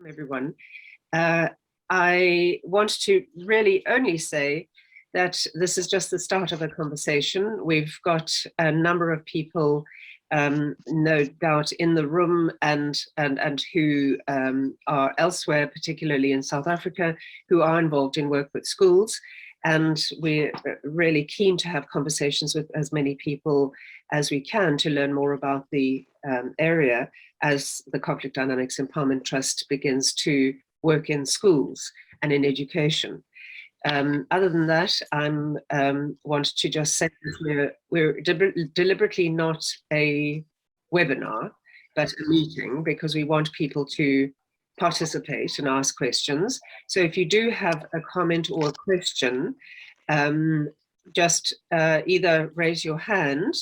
everyone. I want to really only say that this is just the start of a conversation. We've got a number of people, no doubt, in the room and who are elsewhere, particularly in South Africa, who are involved in work with schools. And we're really keen to have conversations with as many people as we can to learn more about the area as the Conflict Dynamics Empowerment Trust begins to work in schools and in education. Other than that, I want to just say that we're deliberately not a webinar, but a meeting, because we want people to participate and ask questions. So if you do have a comment or a question, just either raise your hand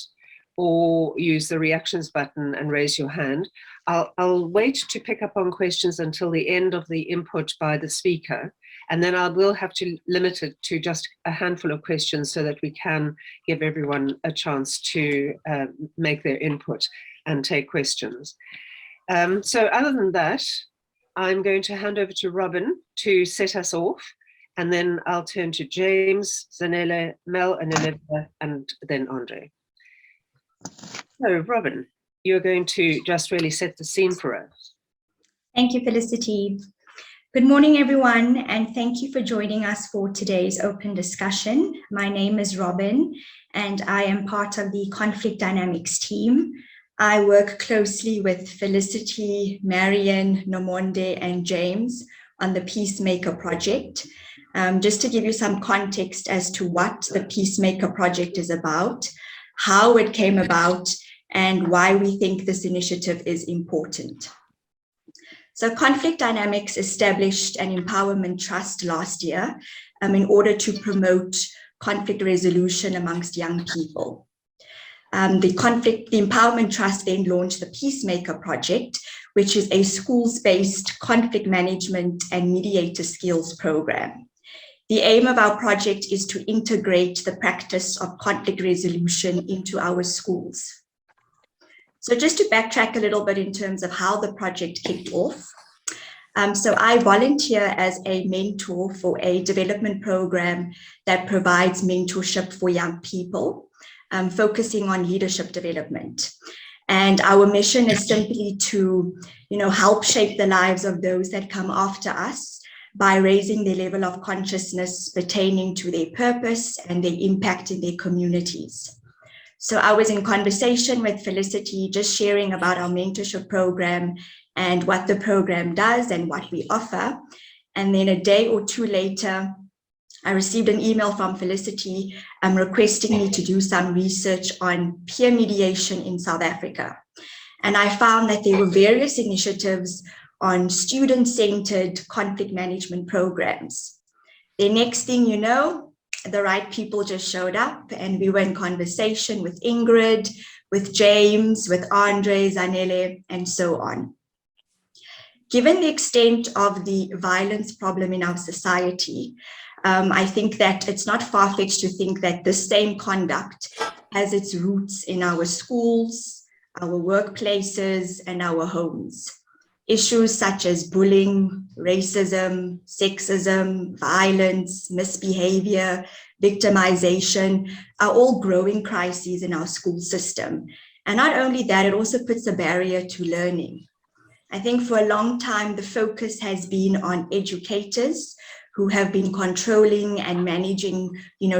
or use the reactions button and raise your hand. I'll wait to pick up on questions until the end of the input by the speaker, and then I will have to limit it to just a handful of questions so that we can give everyone a chance to make their input and take questions. So other than that, I'm going to hand over to Robin to set us off, and then I'll turn to James, Zanele, Mel, and Olivia, and then Andre. So Robin, you're going to just really set the scene for us. Thank you, Felicity. Good morning, everyone, and thank you for joining us for today's open discussion. My name is Robin, and I am part of the Conflict Dynamics team. I work closely with Felicity, Marion, Nomonde, and James on the Peacemaker Project. Just to give you some context as to what the Peacemaker Project is about, how it came about, and why we think this initiative is important. So Conflict Dynamics established an empowerment trust last year in order to promote conflict resolution amongst young people. The Empowerment Trust then launched the Peacemaker Project, which is a schools-based conflict management and mediator skills program. The aim of our project is to integrate the practice of conflict resolution into our schools. So just to backtrack a little bit in terms of how the project kicked off. So I volunteer as a mentor for a development program that provides mentorship for young people, focusing on leadership development. And our mission is simply to, help shape the lives of those that come after us by raising their level of consciousness pertaining to their purpose and their impact in their communities. So I was in conversation with Felicity, just sharing about our mentorship program and what the program does and what we offer. And then a day or two later, I received an email from Felicity requesting me to do some research on peer mediation in South Africa. And I found that there were various initiatives on student-centered conflict management programs. The next thing you know, the right people just showed up, and we were in conversation with Ingrid, with James, with Andre, Zanele, and so on. Given the extent of the violence problem in our society, I think that it's not far-fetched to think that the same conduct has its roots in our schools, our workplaces, and our homes. Issues such as bullying, racism, sexism, violence, misbehavior, victimization are all growing crises in our school system. And not only that, it also puts a barrier to learning. I think for a long time, the focus has been on educators who have been controlling and managing,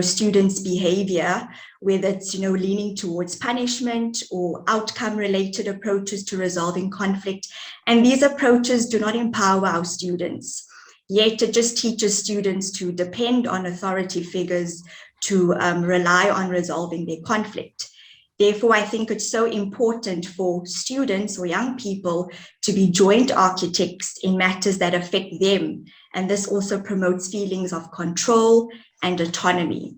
students' behavior, whether it's, leaning towards punishment or outcome-related approaches to resolving conflict. And these approaches do not empower our students. Yet it just teaches students to depend on authority figures to rely on resolving their conflict. Therefore, I think it's so important for students or young people to be joint architects in matters that affect them. And this also promotes feelings of control and autonomy.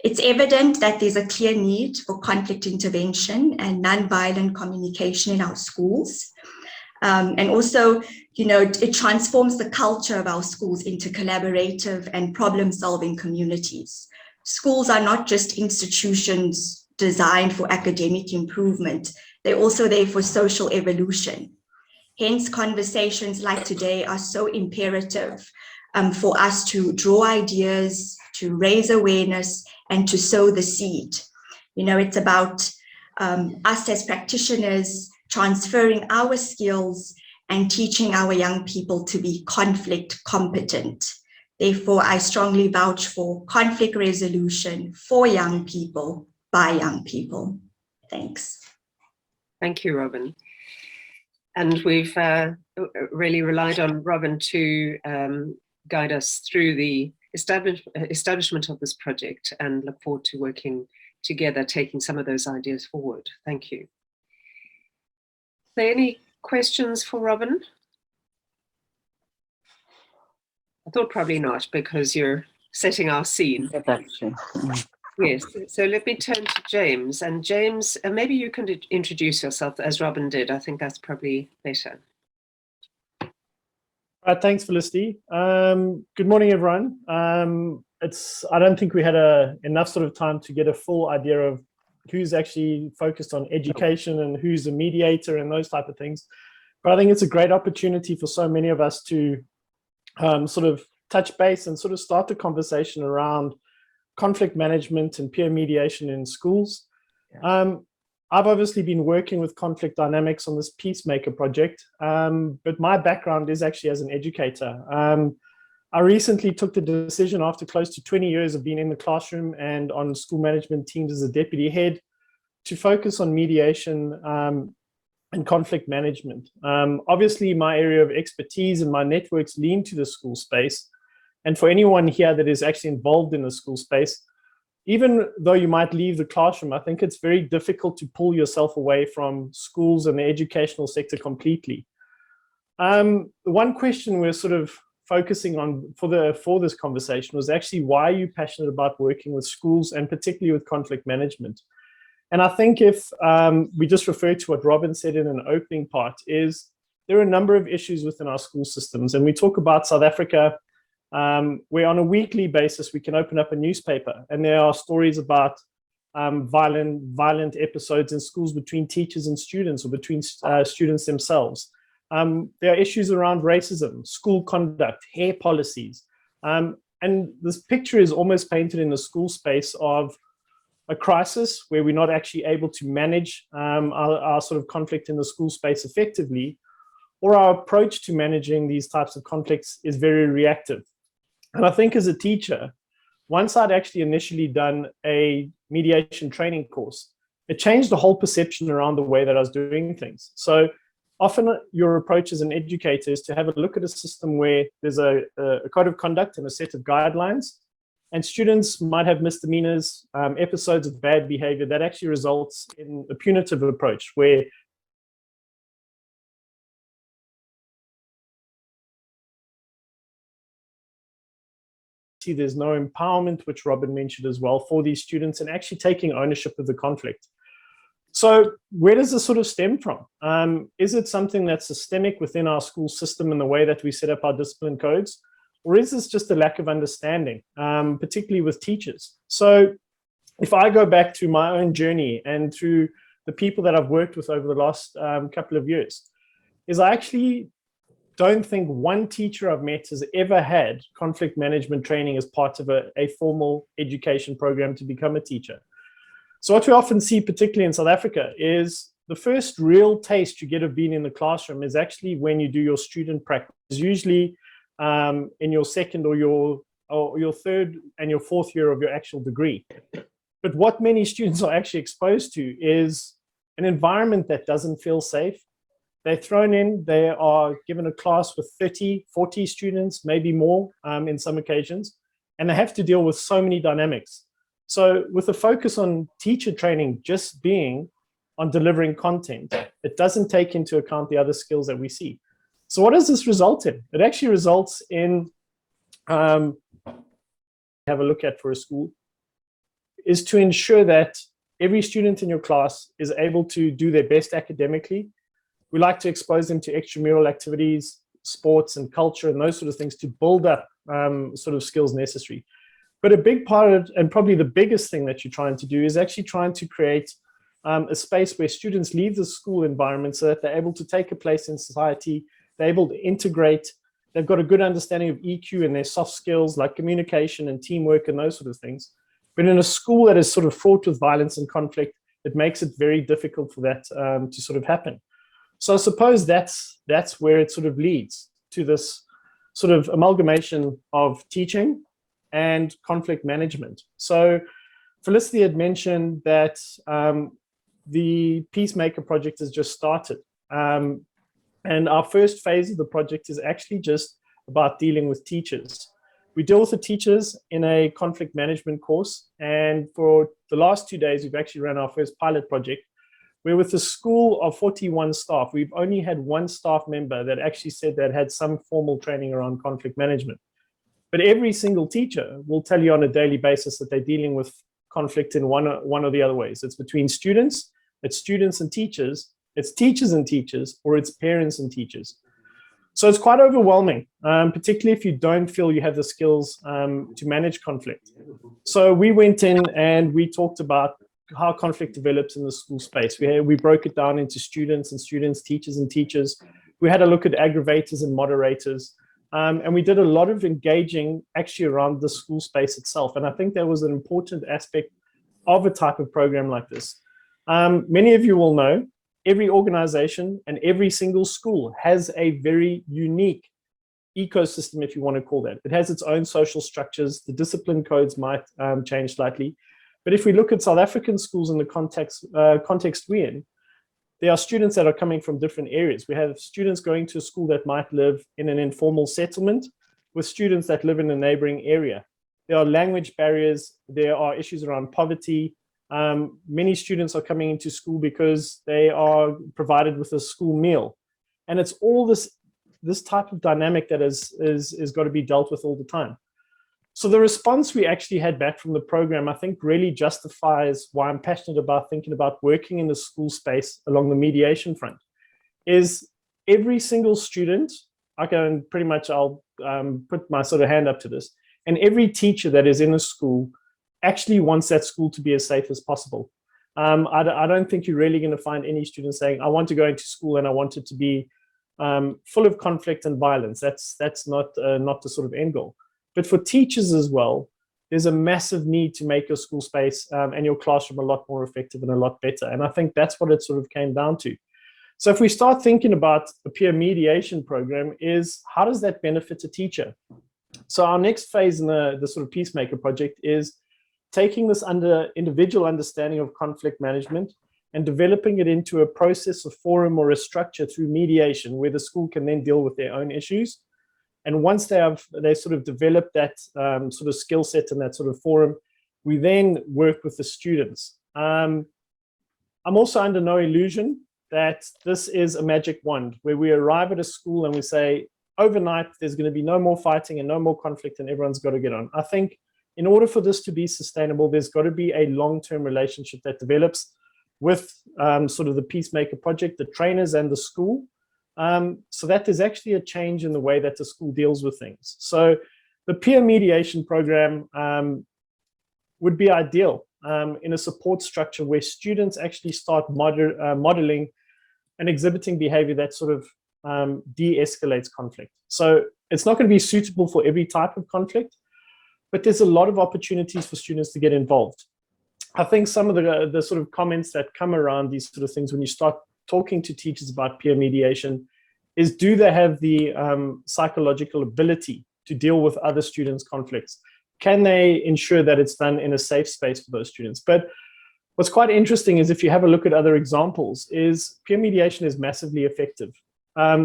It's evident that there's a clear need for conflict intervention and nonviolent communication in our schools. And also, it transforms the culture of our schools into collaborative and problem-solving communities. Schools are not just institutions designed for academic improvement. They're also there for social evolution. Hence, conversations like today are so imperative for us to draw ideas, to raise awareness, and to sow the seed. You know, it's about us as practitioners transferring our skills and teaching our young people to be conflict competent. Therefore, I strongly vouch for conflict resolution for young people, by young people. Thanks. Thank you, Robin. And we've really relied on Robin to guide us through the establishment of this project, and look forward to working together, taking some of those ideas forward. Thank you. Are there any questions for Robin? I thought probably not, because you're setting our scene. Yes, so let me turn to James. And James, maybe you can introduce yourself as Robin did. I think that's probably better. Thanks, Felicity. Good morning, everyone. I don't think we had enough sort of time to get a full idea of who's actually focused on education and who's a mediator and those type of things. But I think it's a great opportunity for so many of us to sort of touch base and sort of start the conversation around conflict management and peer mediation in schools. Yeah. I've obviously been working with conflict dynamics on this Peacemaker Project, but my background is actually as an educator. I recently took the decision, after close to 20 years of being in the classroom and on school management teams as a deputy head, to focus on mediation and conflict management. Obviously, my area of expertise and my networks lean to the school space. And for anyone here that is actually involved in the school space, even though you might leave the classroom, I think it's very difficult to pull yourself away from schools and the educational sector completely. The one question we're sort of focusing on for this conversation was actually, why are you passionate about working with schools and particularly with conflict management? And I think if we just refer to what Robin said in an opening part, is there are a number of issues within our school systems. And we talk about South Africa, where on a weekly basis, we can open up a newspaper and there are stories about violent episodes in schools between teachers and students, or between students themselves. There are issues around racism, school conduct, hair policies. And this picture is almost painted in the school space of a crisis where we're not actually able to manage our sort of conflict in the school space effectively, or our approach to managing these types of conflicts is very reactive. And I think as a teacher, once I'd actually initially done a mediation training course, it changed the whole perception around the way that I was doing things. So often your approach as an educator is to have a look at a system where there's a code of conduct and a set of guidelines, and students might have misdemeanors, episodes of bad behavior that actually results in a punitive approach where there's no empowerment, which Robin mentioned as well, for these students and actually taking ownership of the conflict. So where does this sort of stem from? Is it something that's systemic within our school system and the way that we set up our discipline codes? Or is this just a lack of understanding, particularly with teachers? So if I go back to my own journey and through the people that I've worked with over the last couple of years, is I actually don't think one teacher I've met has ever had conflict management training as part of a formal education program to become a teacher. So what we often see, particularly in South Africa, is the first real taste you get of being in the classroom is actually when you do your student practice, usually in your second or your third and your fourth year of your actual degree. But what many students are actually exposed to is an environment that doesn't feel safe. They're thrown in, they are given a class with 30, 40 students, maybe more in some occasions, and they have to deal with so many dynamics. So with a focus on teacher training just being on delivering content, it doesn't take into account the other skills that we see. So what does this result in? It actually results in, have a look at for a school, is to ensure that every student in your class is able to do their best academically. We like to expose them to extramural activities, sports and culture and those sort of things to build up sort of skills necessary. But a big part of, and probably the biggest thing that you're trying to do, is actually trying to create a space where students leave the school environment so that they're able to take a place in society, they're able to integrate, they've got a good understanding of EQ and their soft skills like communication and teamwork and those sort of things. But in a school that is sort of fraught with violence and conflict, it makes it very difficult for that to sort of happen. So I suppose that's where it sort of leads to this sort of amalgamation of teaching and conflict management. So Felicity had mentioned that the Peacemaker Project has just started. And our first phase of the project is actually just about dealing with teachers. We deal with the teachers in a conflict management course. And for the last 2 days, we've actually run our first pilot project, where with a school of 41 staff, we've only had one staff member that actually said that had some formal training around conflict management. But every single teacher will tell you on a daily basis that they're dealing with conflict in one or the other ways. It's between students, it's students and teachers, it's teachers and teachers, or it's parents and teachers. So it's quite overwhelming, particularly if you don't feel you have the skills to manage conflict. So we went in and we talked about how conflict develops in the school space. We broke it down into students and students, teachers and teachers. We had a look at aggravators and moderators. And we did a lot of engaging actually around the school space itself. And I think that was an important aspect of a type of program like this. Many of you will know, every organization and every single school has a very unique ecosystem, if you want to call that. It has its own social structures. The discipline codes might change slightly. But if we look at South African schools in the context we're in, there are students that are coming from different areas. We have students going to a school that might live in an informal settlement with students that live in a neighboring area. There are language barriers. There are issues around poverty. Many students are coming into school because they are provided with a school meal. And it's all this type of dynamic that is got to be dealt with all the time. So the response we actually had back from the program, I think, really justifies why I'm passionate about thinking about working in the school space along the mediation front, is every single student, I'll put my sort of hand up to this, and every teacher that is in a school actually wants that school to be as safe as possible. I don't think you're really going to find any students saying, I want to go into school and I want it to be full of conflict and violence. That's not the sort of end goal. But for teachers as well, there's a massive need to make your school space and your classroom a lot more effective and a lot better. And I think that's what it sort of came down to. So if we start thinking about a peer mediation program, is how does that benefit a teacher? So our next phase in the sort of Peacemaker Project is taking this individual understanding of conflict management and developing it into a process, a forum, or a structure through mediation where the school can then deal with their own issues. And once they sort of develop that sort of skill set and that sort of forum, we then work with the students. I'm also under no illusion that this is a magic wand where we arrive at a school and we say, overnight, there's going to be no more fighting and no more conflict and everyone's got to get on. I think in order for this to be sustainable, there's got to be a long-term relationship that develops with sort of the Peacemaker Project, the trainers and the school. So that there's actually a change in the way that the school deals with things. So the peer mediation program would be ideal in a support structure where students actually start modeling and exhibiting behavior that sort of de-escalates conflict. So it's not going to be suitable for every type of conflict, but there's a lot of opportunities for students to get involved. I think some of the sort of comments that come around these sort of things when you start talking to teachers about peer mediation is, do they have the psychological ability to deal with other students' conflicts? Can they ensure that it's done in a safe space for those students? But what's quite interesting is if you have a look at other examples, is peer mediation is massively effective.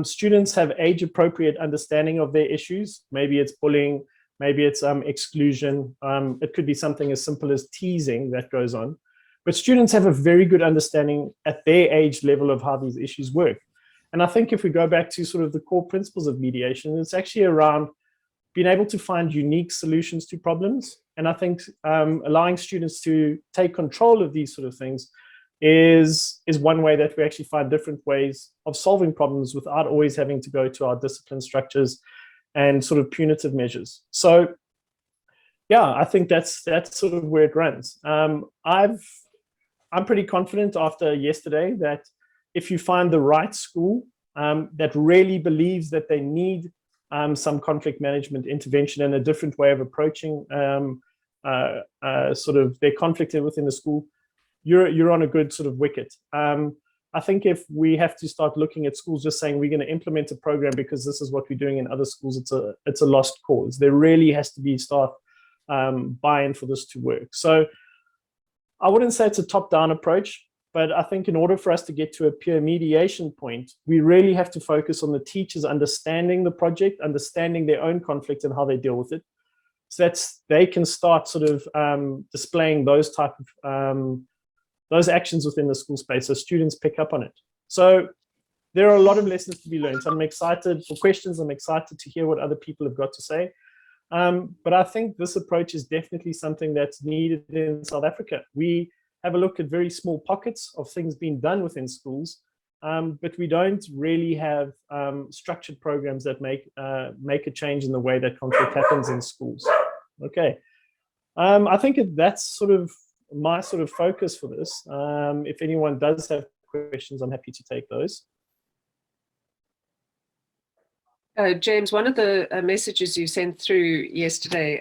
Students have age-appropriate understanding of their issues. Maybe it's bullying, maybe it's exclusion. It could be something as simple as teasing that goes on. But students have a very good understanding at their age level of how these issues work. And I think if we go back to sort of the core principles of mediation, it's actually around being able to find unique solutions to problems. And I think allowing students to take control of these sort of things is one way that we actually find different ways of solving problems without always having to go to our discipline structures and sort of punitive measures. So yeah, I think that's sort of where it runs. I'm pretty confident after yesterday that if you find the right school that really believes that they need some conflict management intervention and a different way of approaching sort of their conflict within the school, you're on a good sort of wicket. I think if we have to start looking at schools just saying we're going to implement a program because this is what we're doing in other schools, it's a lost cause. There really has to be staff buy-in for this to work. So I wouldn't say it's a top-down approach, but I think in order for us to get to a peer mediation point, we really have to focus on the teachers understanding the project, understanding their own conflict and how they deal with it, so that they can start sort of displaying those type of those actions within the school space so students pick up on it. So there are a lot of lessons to be learned. So I'm excited for questions. I'm excited to hear what other people have got to say. But I think this approach is definitely something that's needed in South Africa. We have a look at very small pockets of things being done within schools, but we don't really have structured programs that make a change in the way that conflict happens in schools. Okay, I think that's sort of my sort of focus for this. If anyone does have questions, I'm happy to take those. James, one of the messages you sent through yesterday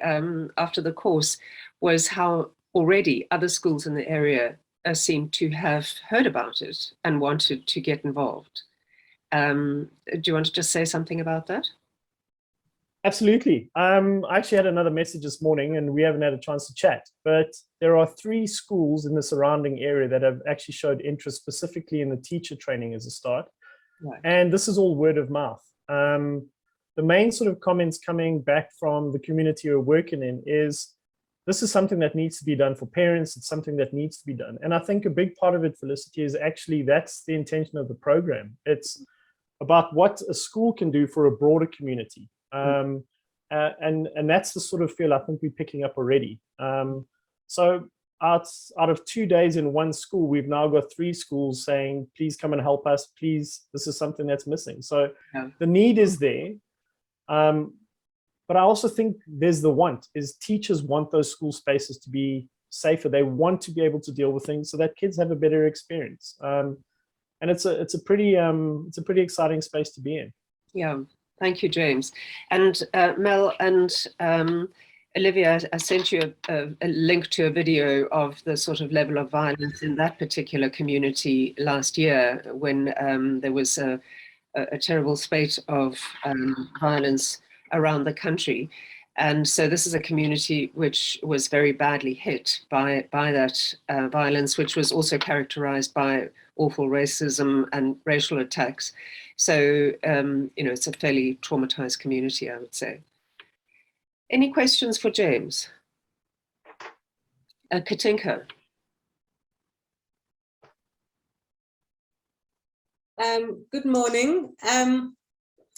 after the course was how already other schools in the area seem to have heard about it and wanted to get involved. Do you want to just say something about that? Absolutely. I actually had another message this morning and we haven't had a chance to chat, but there are 3 schools in the surrounding area that have actually showed interest specifically in the teacher training as a start. Right. And this is all word of mouth. The main sort of comments coming back from the community we're working in is this is something that needs to be done for parents. It's something that needs to be done. And I think a big part of it, Felicity, is actually that's the intention of the program. It's about what a school can do for a broader community. And that's the sort of feel I think we're picking up already. So out of 2 days in one school, we've now got 3 schools saying, please come and help us. Please, this is something that's missing. So the need is there. But I also think there's the want, is teachers want those school spaces to be safer. They want to be able to deal with things so that kids have a better experience. And it's a pretty exciting space to be in. Yeah. Thank you, James. And Mel and Olivia, I sent you a link to a video of the sort of level of violence in that particular community last year when there was a terrible spate of violence around the country. And so this is a community which was very badly hit by that violence, which was also characterized by awful racism and racial attacks. So, it's a fairly traumatized community, I would say. Any questions for James? Kotenko. Good morning.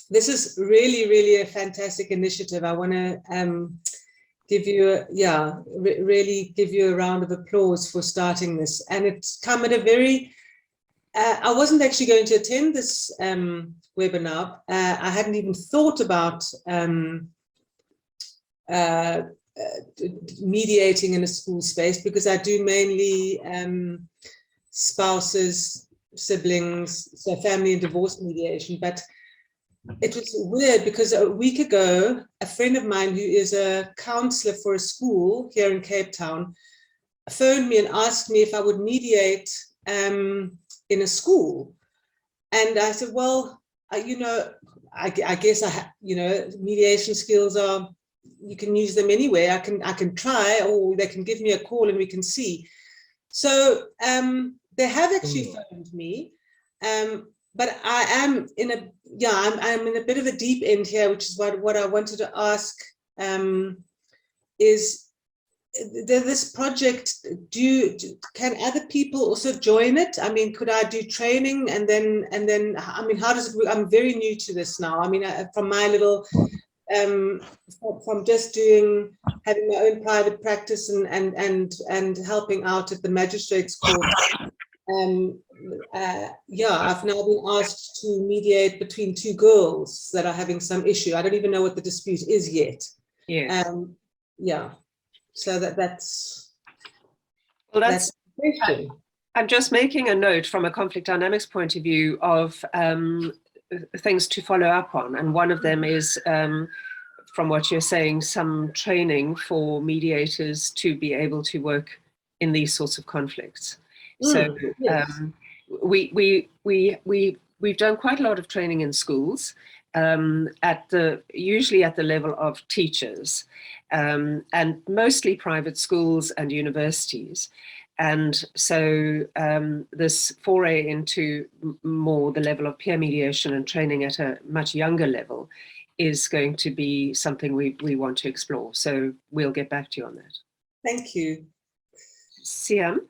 This is really a fantastic initiative. I want to give you, really give you a round of applause for starting this. And it's come at a very, I wasn't actually going to attend this webinar. I hadn't even thought about mediating in a school space because I do mainly spouses, siblings, so family and divorce mediation. But it was weird because a week ago, a friend of mine who is a counselor for a school here in Cape Town phoned me and asked me if I would mediate in a school. And I said, well, I guess mediation skills are, you can use them anywhere. I can try, or they can give me a call and we can see. So they have actually phoned me, but I am in I'm in a bit of a deep end here, which is what I wanted to ask is this project, can other people also join it? I mean, could I do training and then I mean, how does it work? I'm very new to this now. I mean, from my little from just having my own private practice and helping out at the magistrates court. I've now been asked to mediate between 2 girls that are having some issue. I don't even know what the dispute is yet. So that's the question. I'm just making a note from a conflict dynamics point of view of things to follow up on. And one of them is, from what you're saying, some training for mediators to be able to work in these sorts of conflicts. So yes. We've done quite a lot of training in schools, usually at the level of teachers, and mostly private schools and universities. And so this foray into more the level of peer mediation and training at a much younger level is going to be something we want to explore. So we'll get back to you on that. Thank you. Siam?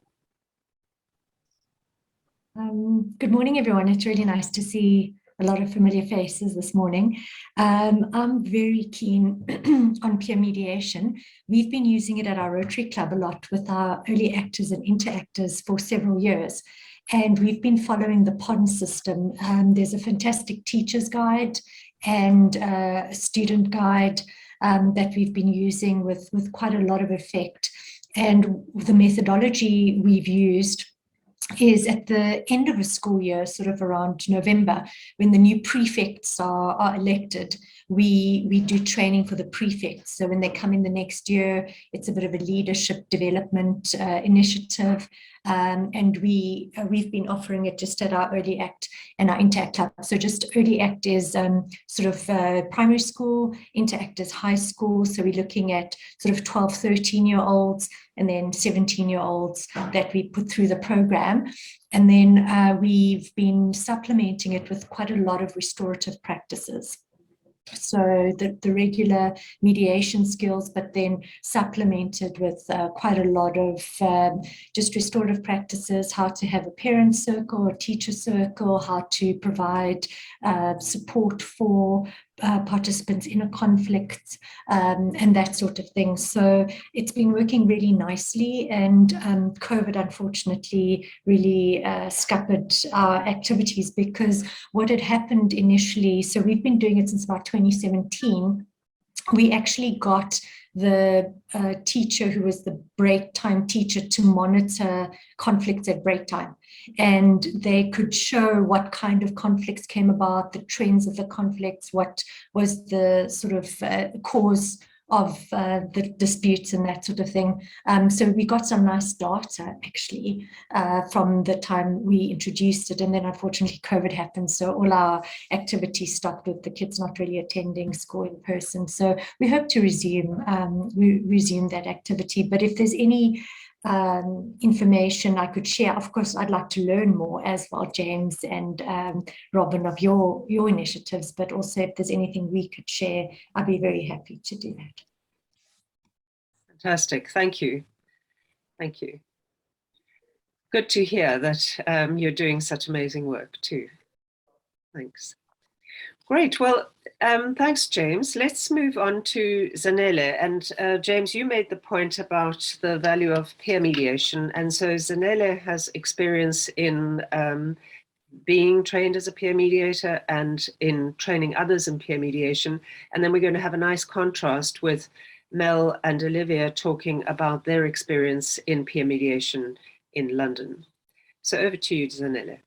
Good morning, everyone. It's really nice to see a lot of familiar faces this morning. I'm very keen on peer mediation. We've been using it at our Rotary Club a lot with our early actors and interactors for several years. And we've been following the PON system. There's a fantastic teacher's guide and a student guide that we've been using with quite a lot of effect. And the methodology we've used is at the end of a school year, sort of around November, when the new prefects are elected, we do training for the prefects. So when they come in the next year, it's a bit of a leadership development initiative. And we've been offering it just at our Early Act and our Interact Club. So just Early Act is sort of primary school, Interact is high school. So we're looking at sort of 12, 13-year-olds and then 17-year-olds that we put through the program. And then we've been supplementing it with quite a lot of restorative practices. So the regular mediation skills, but then supplemented with quite a lot of just restorative practices, how to have a parent circle, a teacher circle, how to provide support for participants in a conflict and that sort of thing. So it's been working really nicely, and COVID unfortunately really scuppered our activities, because what had happened initially, so we've been doing it since about 2017, we actually got the teacher who was the break time teacher to monitor conflicts at break time. And they could show what kind of conflicts came about, the trends of the conflicts, what was the sort of cause of the disputes and that sort of thing. So we got some nice data actually from the time we introduced it, and then unfortunately COVID happened, so all our activities stopped with the kids not really attending school in person. So we hope to resume that activity. But if there's any information I could share, of course I'd like to learn more as well, James and Robin, of your initiatives, but also if there's anything we could share, I'd be very happy to do that. Fantastic, thank you. Thank you. Good to hear that you're doing such amazing work too. Thanks. Great, well, thanks, James. Let's move on to Zanele. And James, you made the point about the value of peer mediation. And so Zanele has experience in being trained as a peer mediator and in training others in peer mediation. And then we're going to have a nice contrast with Mel and Olivia talking about their experience in peer mediation in London. So over to you, Zanele.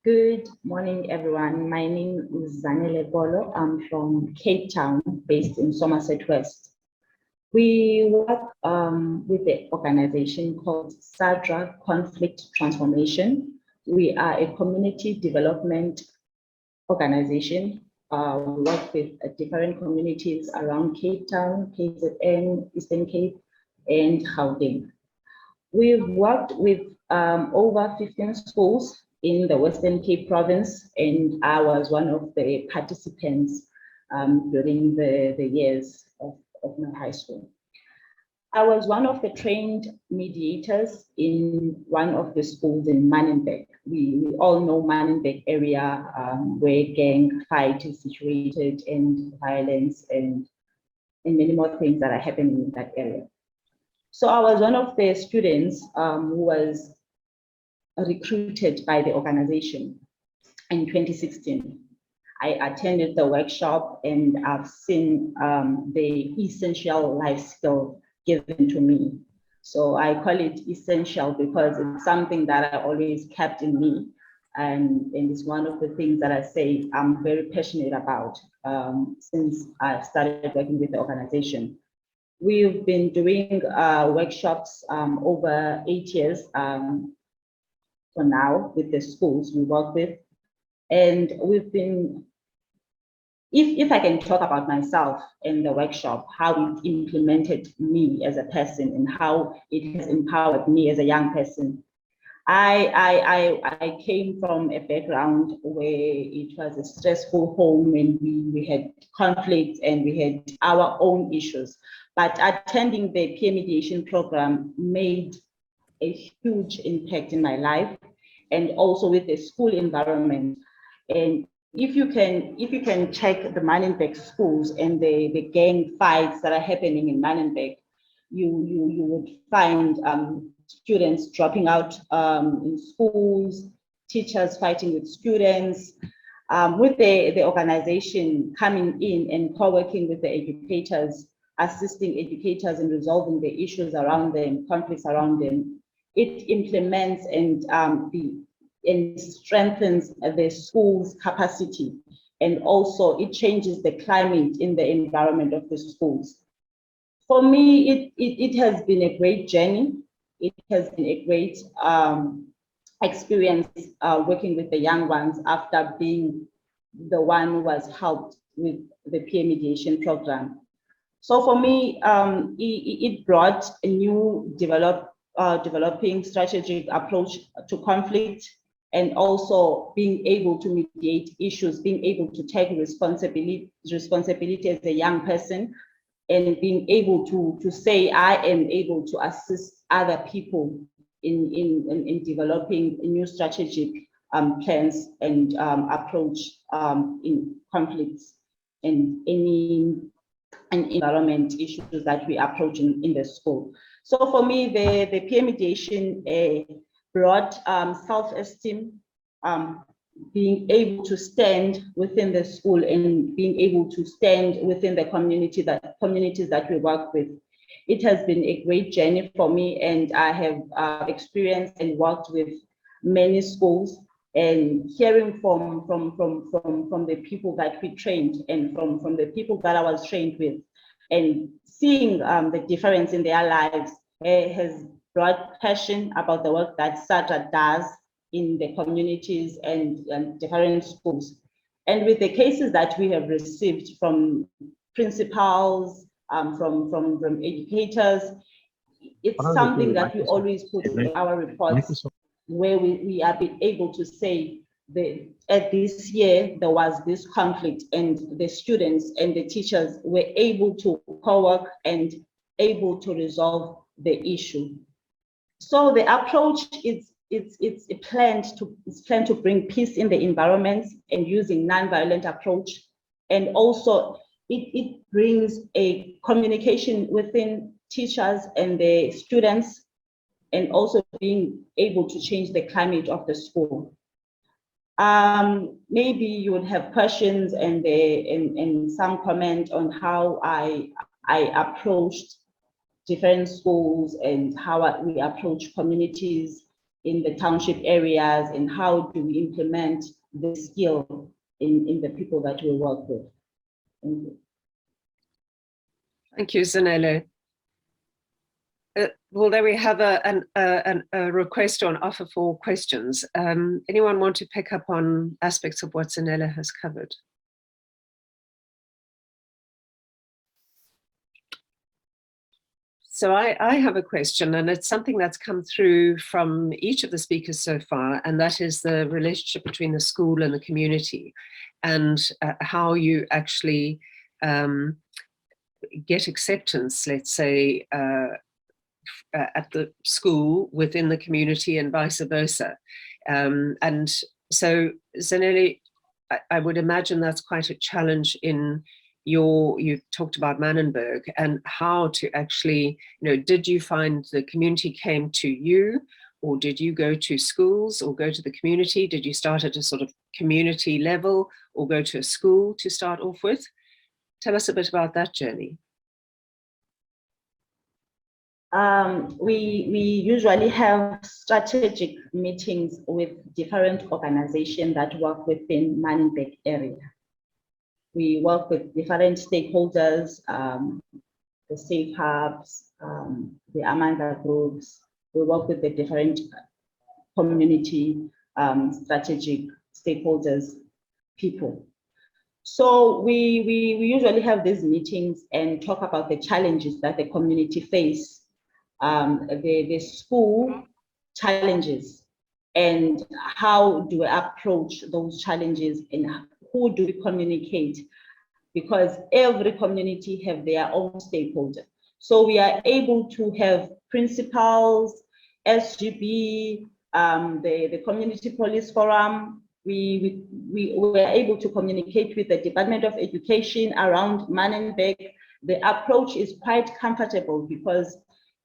Good morning, everyone. My name is Zanele Kolo. I'm from Cape Town, based in Somerset West. We work with the organization called SADRA Conflict Transformation. We are a community development organization. We work with different communities around Cape Town, KZN, Eastern Cape, and Gauteng. We've worked with over 15 schools in the Western Cape province, and I was one of the participants during the years of my high school. I was one of the trained mediators in one of the schools in Manenberg. We all know Manenberg area, where gang fight is situated, and violence and many more things that are happening in that area. So I was one of the students who was recruited by the organization in 2016. I attended the workshop, and I've seen the essential life skill given to me. So I call it essential because it's something that I always kept in me. And it's one of the things that I say I'm very passionate about since I started working with the organization. We've been doing workshops over 8 years for now with the schools we work with. And we've been, if I can talk about myself in the workshop, how it implemented me as a person and how it has empowered me as a young person. I came from a background where it was a stressful home and we had conflict and we had our own issues. But attending the peer mediation program made a huge impact in my life and also with the school environment. And if you can check the Monakali schools and the gang fights that are happening in Monakali, you would find students dropping out in schools, teachers fighting with students, with the organization coming in and co-working with the educators, assisting educators in resolving the issues around them, conflicts around them. It implements and strengthens the school's capacity, and also it changes the climate in the environment of the schools. For me, it has been a great journey. It has been a great experience working with the young ones after being the one who was helped with the peer mediation program. So for me, it brought a new developing strategic approach to conflict, and also being able to mediate issues, being able to take responsibility as a young person, and being able to say, I am able to assist other people in developing new strategic plans and approach in conflicts and any environment issues that we approach in the school. So for me, the peer mediation brought self-esteem, being able to stand within the school and being able to stand within the communities that we work with. It has been a great journey for me, and I have experienced and worked with many schools, and hearing from the people that we trained and from the people that I was trained with, and seeing the difference in their lives has brought passion about the work that SADRA does in the communities and different schools. And with the cases that we have received from principals, from educators, it's something that we always put in our reports, where we are able to say that at this year there was this conflict and the students and the teachers were able to co-work and able to resolve the issue. So the approach is it's planned to bring peace in the environment and using non-violent approach, and also it brings a communication within teachers and the students, and also being able to change the climate of the school. Maybe you would have questions and some comment on how I approached different schools and how we approach communities in the township areas, and how do we implement the skill in the people that we work with. Thank you. Thank you, Zanele. Well, there we have a request or an offer for questions. Anyone want to pick up on aspects of what Zanele has covered? So I have a question, and it's something that's come through from each of the speakers so far, and that is the relationship between the school and the community, and how you actually get acceptance, let's say, at the school within the community and vice versa. And so, Zanele, I would imagine that's quite a challenge in you talked about Manenberg, and how to actually, did you find the community came to you, or did you go to schools or go to the community? Did you start at a sort of community level or go to a school to start off with? Tell us a bit about that journey. We usually have strategic meetings with different organizations that work within Manenberg area. We work with different stakeholders, the safe hubs, the Amanda groups. We work with the different community strategic stakeholders, people. So we usually have these meetings and talk about the challenges that the community face, the school challenges, and how do we approach those challenges, and who do we communicate, because every community have their own stakeholder. So we are able to have principals, SGB, the Community Police Forum. We were able to communicate with the Department of Education around Manenberg. The approach is quite comfortable because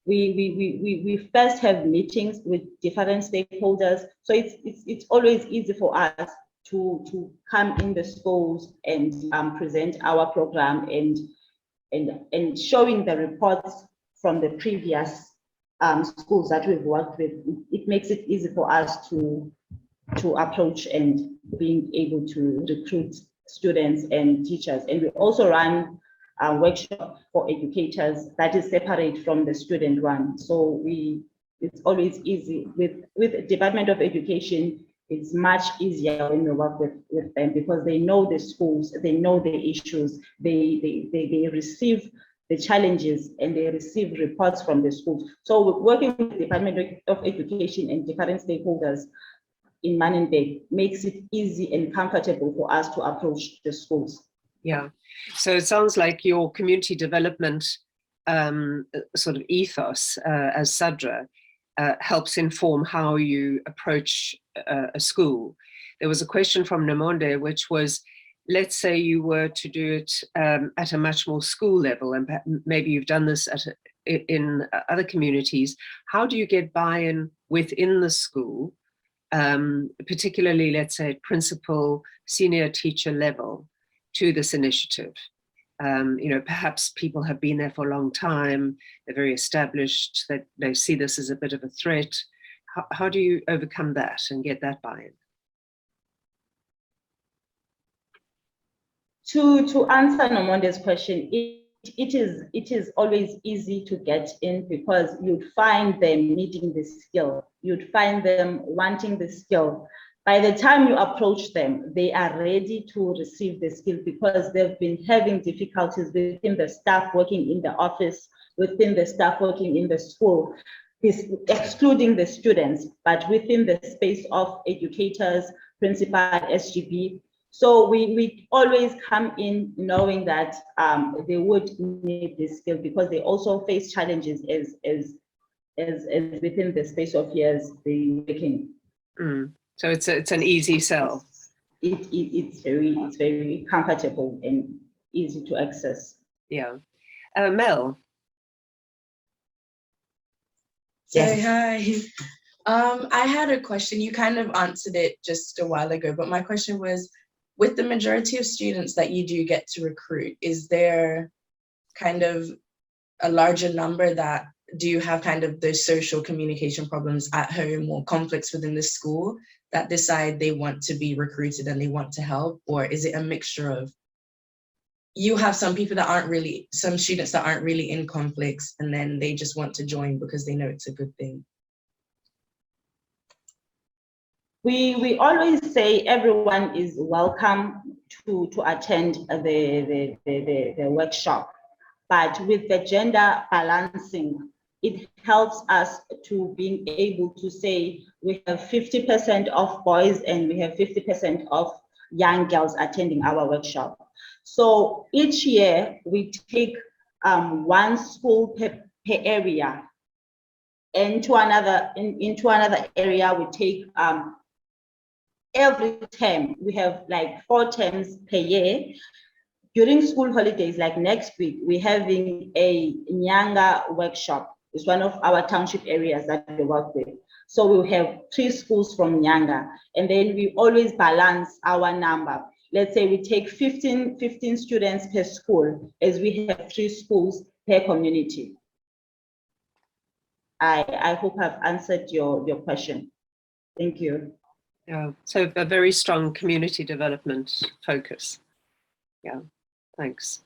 we first have meetings with different stakeholders. So it's always easy for us to come in the schools and present our program and showing the reports from the previous schools that we've worked with. It makes it easy for us to approach and being able to recruit students and teachers. And we also run a workshop for educators that is separate from the student one. So it's always easy with the Department of Education. It's much easier when we work with them because they know the schools, they know the issues, they receive the challenges and they receive reports from the schools. So working with the Department of Education and different stakeholders in Manenberg makes it easy and comfortable for us to approach the schools. Yeah, so it sounds like your community development sort of ethos as SADRA helps inform how you approach a school. There was a question from Nomonde, which was, let's say you were to do it at a much more school level, and maybe you've done this in other communities. How do you get buy-in within the school, particularly, let's say, at principal, senior teacher level, to this initiative? You know, perhaps people have been there for a long time, they're very established, that they see this as a bit of a threat. How do you overcome that and get that buy-in? To answer Nomonde's question, it is always easy to get in because you'd find them needing the skill. You'd find them wanting the skill. By the time you approach them, they are ready to receive the skill because they've been having difficulties within the staff working in the office, within the staff working in the school, excluding the students, but within the space of educators, principal, SGB. So we always come in knowing that they would need this skill because they also face challenges as within the space of years they're working. So it's an easy sell. It's very comfortable and easy to access. Yeah. Mel. Yes. Hi. I had a question. You kind of answered it just a while ago, but my question was, with the majority of students that you do get to recruit, is there kind of a larger number that do you have kind of those social communication problems at home or conflicts within the school that decide they want to be recruited and they want to help? Or is it a mixture of, you have some people that aren't really, some students that aren't really in conflicts and then they just want to join because they know it's a good thing? We always say everyone is welcome to attend the workshop, but with the gender balancing, it helps us to being able to say we have 50% of boys and we have 50% of young girls attending our workshop. So each year we take one school per area, into another area we take every term. We have like 4 terms per year. During school holidays, like next week, we're having a Nyanga workshop. It's one of our township areas that we work with. So we'll have 3 schools from Nyanga, and then we always balance our number. Let's say we take 15 students per school, as we have 3 schools per community. I hope I've answered your question. Thank you. Yeah, so a very strong community development focus. Yeah, thanks.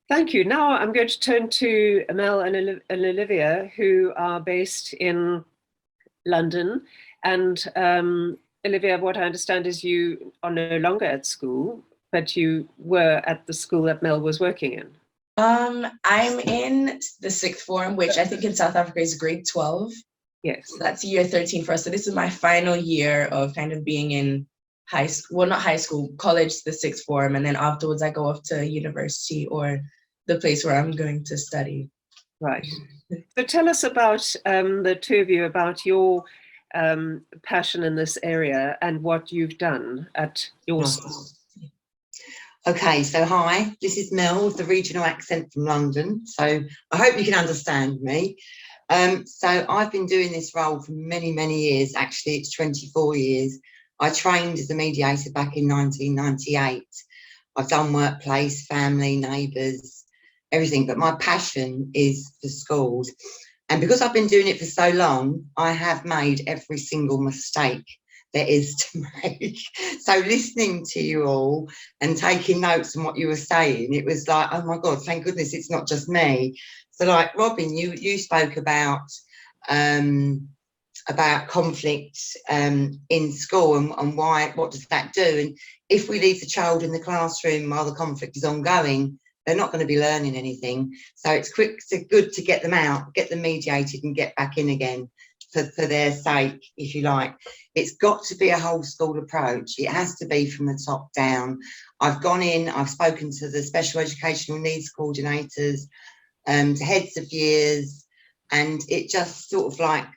Thank you. Now I'm going to turn to Mel and Olivia, who are based in London. And Olivia, what I understand is you are no longer at school, but you were at the school that Mel was working in. I'm in the 6th form, which I think in South Africa is grade 12. Yes. So that's year 13 for us. So this is my final year of kind of being in high school, well, not high school, college, the 6th form. And then afterwards I go off to university or the place where I'm going to study. Right. So tell us about the two of you, about your passion in this area and what you've done at your school. Okay, so hi, this is Mel with the regional accent from London. So I hope you can understand me. So I've been doing this role for many, many years. Actually, it's 24 years. I trained as a mediator back in 1998. I've done workplace, family, neighbours, everything, but my passion is for schools. And because I've been doing it for so long, I have made every single mistake there is to make. So listening to you all and taking notes on what you were saying, it was like, oh my God, thank goodness it's not just me. So like Robin, you spoke about conflict in school and why, what does that do? And if we leave the child in the classroom while the conflict is ongoing, they're not going to be learning anything. So it's good to get them out, get them mediated and get back in again for their sake, if you like. It's got to be a whole school approach. It has to be from the top down. I've gone in, I've spoken to the special educational needs coordinators, to heads of years, and it just sort of like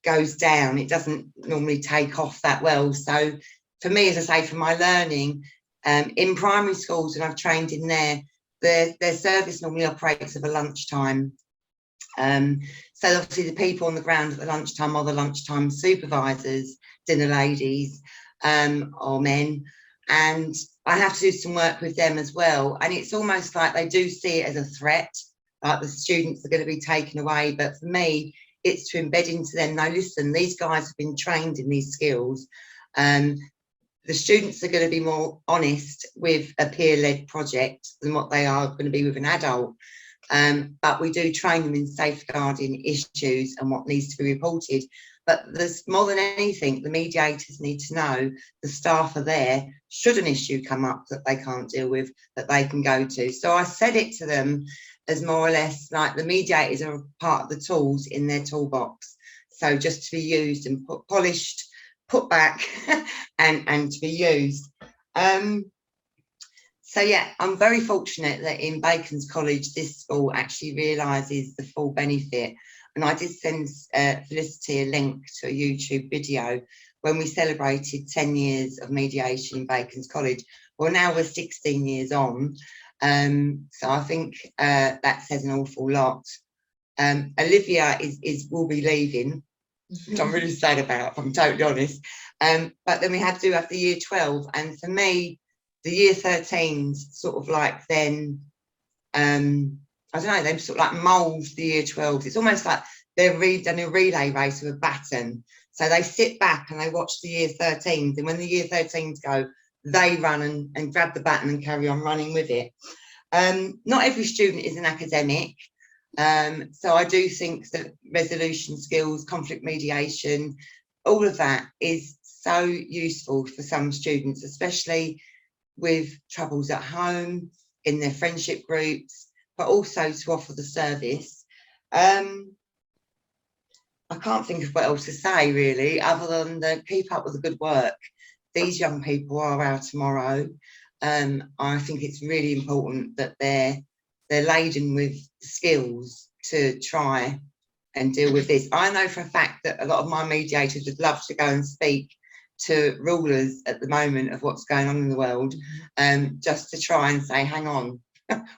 goes down. It doesn't normally take off that well. So for me, as I say, for my learning, in primary schools, and I've trained in there, their service normally operates at a lunchtime. So obviously the people on the ground at the lunchtime are the lunchtime supervisors, dinner ladies, or men, and I have to do some work with them as well. And it's almost like they do see it as a threat, like the students are going to be taken away. But for me, it's to embed into them, no, listen, these guys have been trained in these skills. The students are going to be more honest with a peer-led project than what they are going to be with an adult. But we do train them in safeguarding issues and what needs to be reported. But there's more than anything, the mediators need to know the staff are there should an issue come up that they can't deal with, that they can go to. So I said it to them as more or less like the mediators are part of the tools in their toolbox. So just to be used and polished, put back and to be used. So yeah, I'm very fortunate that in Bacon's College, this school actually realises the full benefit. And I did send Felicity a link to a YouTube video when we celebrated 10 years of mediation in Bacon's College. Well, now we're 16 years on. So I think that says an awful lot. Olivia will be leaving, which I'm really sad about, if I'm totally honest. But then we had to have the year 12. And for me, the year 13s sort of like then, I don't know, they sort of like mould the year 12s. It's almost like they're done a relay race with a baton. So they sit back and they watch the year 13s. And when the year 13s go, they run and grab the baton and carry on running with it. Not every student is an academic. So I do think that resolution skills, conflict mediation, all of that is so useful for some students, especially with troubles at home, in their friendship groups, but also to offer the service. I can't think of what else to say really, other than keep up with the good work. These young people are our tomorrow. I think it's really important that they're laden with skills to try and deal with this. I know for a fact that a lot of my mediators would love to go and speak to rulers at the moment of what's going on in the world, just to try and say, hang on,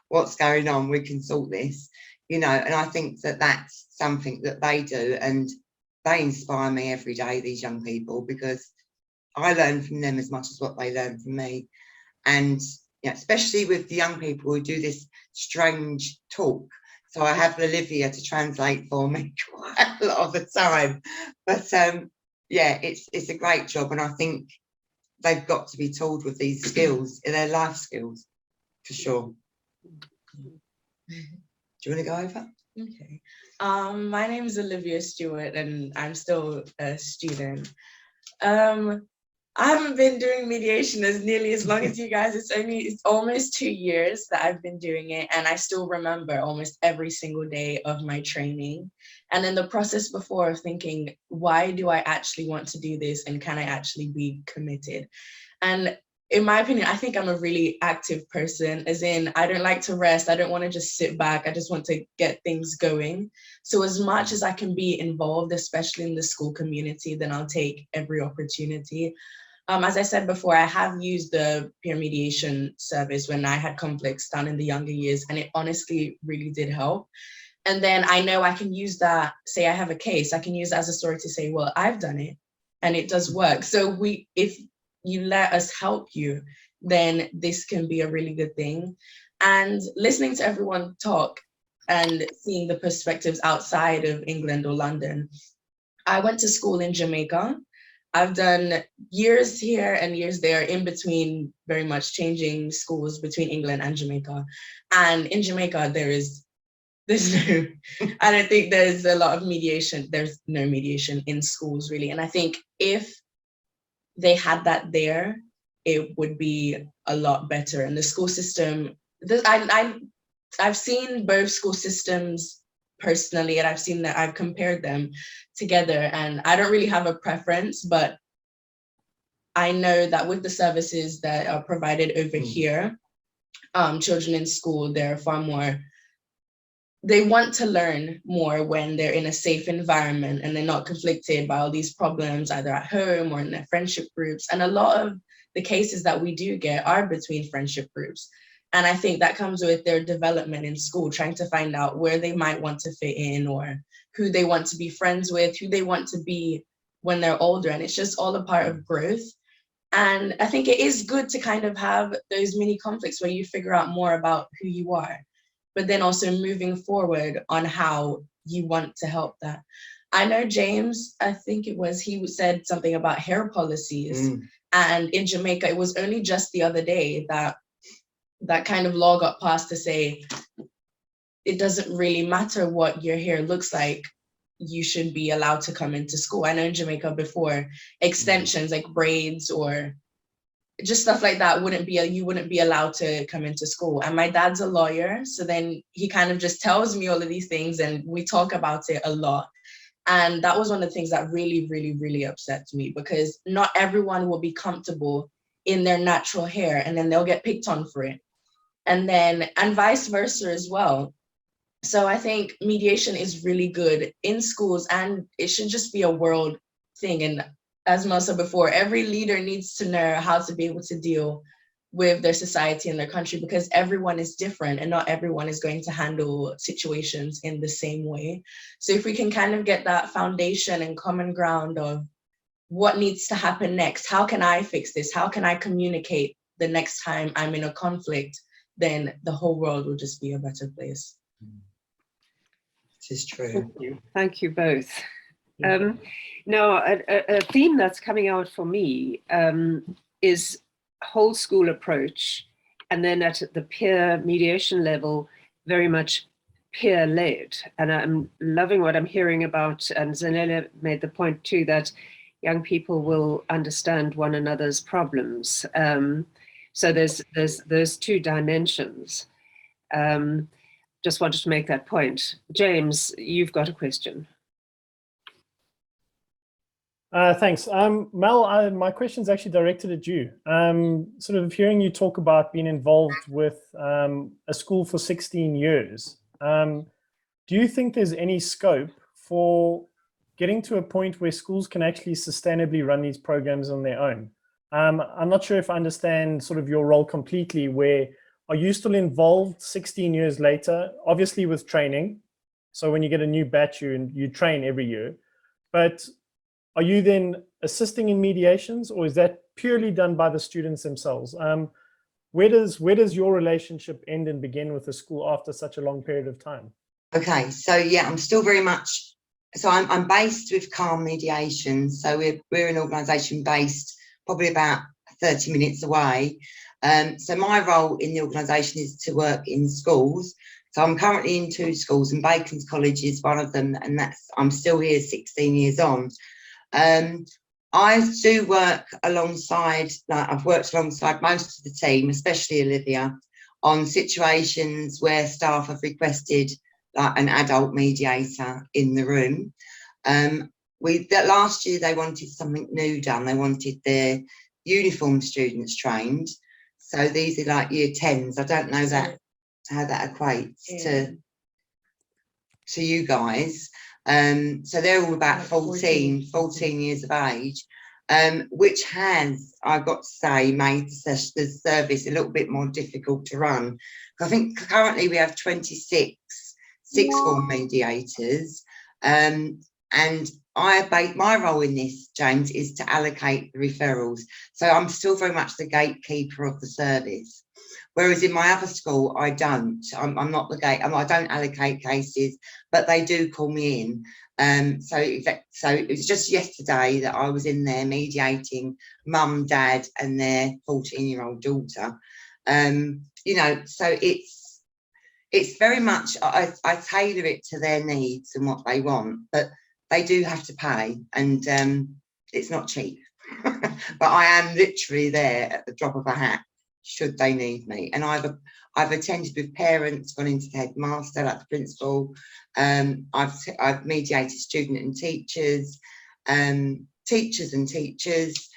what's going on, we can sort this, you know. And I think that that's something that they do, and they inspire me every day, these young people, because I learn from them as much as what they learn from me. And yeah, especially with the young people who do this strange talk. So I have Olivia to translate for me quite a lot of the time. But yeah, it's a great job, and I think they've got to be told with these skills, they're life skills, for sure. Do you want to go over? Okay. My name is Olivia Stewart, and I'm still a student. I haven't been doing mediation as nearly as long as you guys. It's almost 2 years that I've been doing it, and I still remember almost every single day of my training. And in the process before of thinking, why do I actually want to do this, and can I actually be committed? And in my opinion, I think I'm a really active person, as in I don't like to rest. I don't want to just sit back. I just want to get things going. So as much as I can be involved, especially in the school community, then I'll take every opportunity. As I said before, I have used the peer mediation service when I had conflicts down in the younger years, and it honestly really did help. And then I know I can use that, say I have a case, I can use that as a story to say, well, I've done it and it does work. So if you let us help you, then this can be a really good thing. And listening to everyone talk and seeing the perspectives outside of England or London. I went to school in Jamaica. I've done years here and years there, in between, very much changing schools between England and Jamaica. And in Jamaica, there's no, I don't think there's a lot of mediation. There's no mediation in schools, really. And I think if they had that there, it would be a lot better. And the school system, I've seen both school systems personally, and I've seen that, I've compared them together, and I don't really have a preference, but I know that with the services that are provided over here, children in school, they're far more, they want to learn more when they're in a safe environment and they're not conflicted by all these problems, either at home or in their friendship groups. And a lot of the cases that we do get are between friendship groups. And I think that comes with their development in school, trying to find out where they might want to fit in, or who they want to be friends with, who they want to be when they're older. And it's just all a part of growth. And I think it is good to kind of have those mini conflicts where you figure out more about who you are, but then also moving forward on how you want to help that. I know James, I think it was, he said something about hair policies. And in Jamaica, it was only just the other day that that kind of law got passed to say, it doesn't really matter what your hair looks like, you should be allowed to come into school. I know in Jamaica before, extensions like braids or just stuff like that you wouldn't be allowed to come into school. And my dad's a lawyer, so then he kind of just tells me all of these things and we talk about it a lot. And that was one of the things that really, really, really upset me, because not everyone will be comfortable in their natural hair, and then they'll get picked on for it. And vice versa as well. So I think mediation is really good in schools, and it should just be a world thing. And as Mel said before, every leader needs to know how to be able to deal with their society and their country, because everyone is different and not everyone is going to handle situations in the same way. So if we can kind of get that foundation and common ground of what needs to happen next, how can I fix this? How can I communicate the next time I'm in a conflict? Then the whole world will just be a better place. This is true. Thank you. Thank you both. Now, a theme that's coming out for me is whole school approach, and then at the peer mediation level, very much peer-led. And I'm loving what I'm hearing about, and Zanele made the point too, that young people will understand one another's problems. So there's those two dimensions. Just wanted to make that point. James, you've got a question. Thanks. Mel, my question is actually directed at you. Sort of hearing you talk about being involved with a school for 16 years, do you think there's any scope for getting to a point where schools can actually sustainably run these programs on their own? I'm not sure if I understand sort of your role completely, where are you still involved 16 years later, obviously with training? So when you get a new batch, you train every year, but are you then assisting in mediations, or is that purely done by the students themselves? Where does your relationship end and begin with the school after such a long period of time? Okay, so yeah, I'm still very much, so I'm based with Calm Mediation. So we're an organisation based probably about 30 minutes away. So my role in the organisation is to work in schools. So I'm currently in 2 schools, and Bacon's College is one of them, and I'm still here 16 years on. I do work alongside, I've worked alongside most of the team, especially Olivia, on situations where staff have requested like an adult mediator in the room. Last year they wanted something new done. They wanted their uniform students trained. So these are like year 10s. I don't know how that equates to you guys. So they're all about 14 years of age, which has, I've got to say, made the service a little bit more difficult to run. I think currently we have 26 sixth form mediators, and my role in this, James, is to allocate the referrals. So I'm still very much the gatekeeper of the service. Whereas in my other school, I don't. I'm not the gate. I don't allocate cases, but they do call me in. So it was just yesterday that I was in there mediating mum, dad, and their 14-year-old daughter. You know, so it's very much I tailor it to their needs and what they want, but they do have to pay, and it's not cheap. But I am literally there at the drop of a hat, should they need me. And I've attended with parents, gone into the headmaster, like the principal. I've mediated student and teachers, teachers and teachers.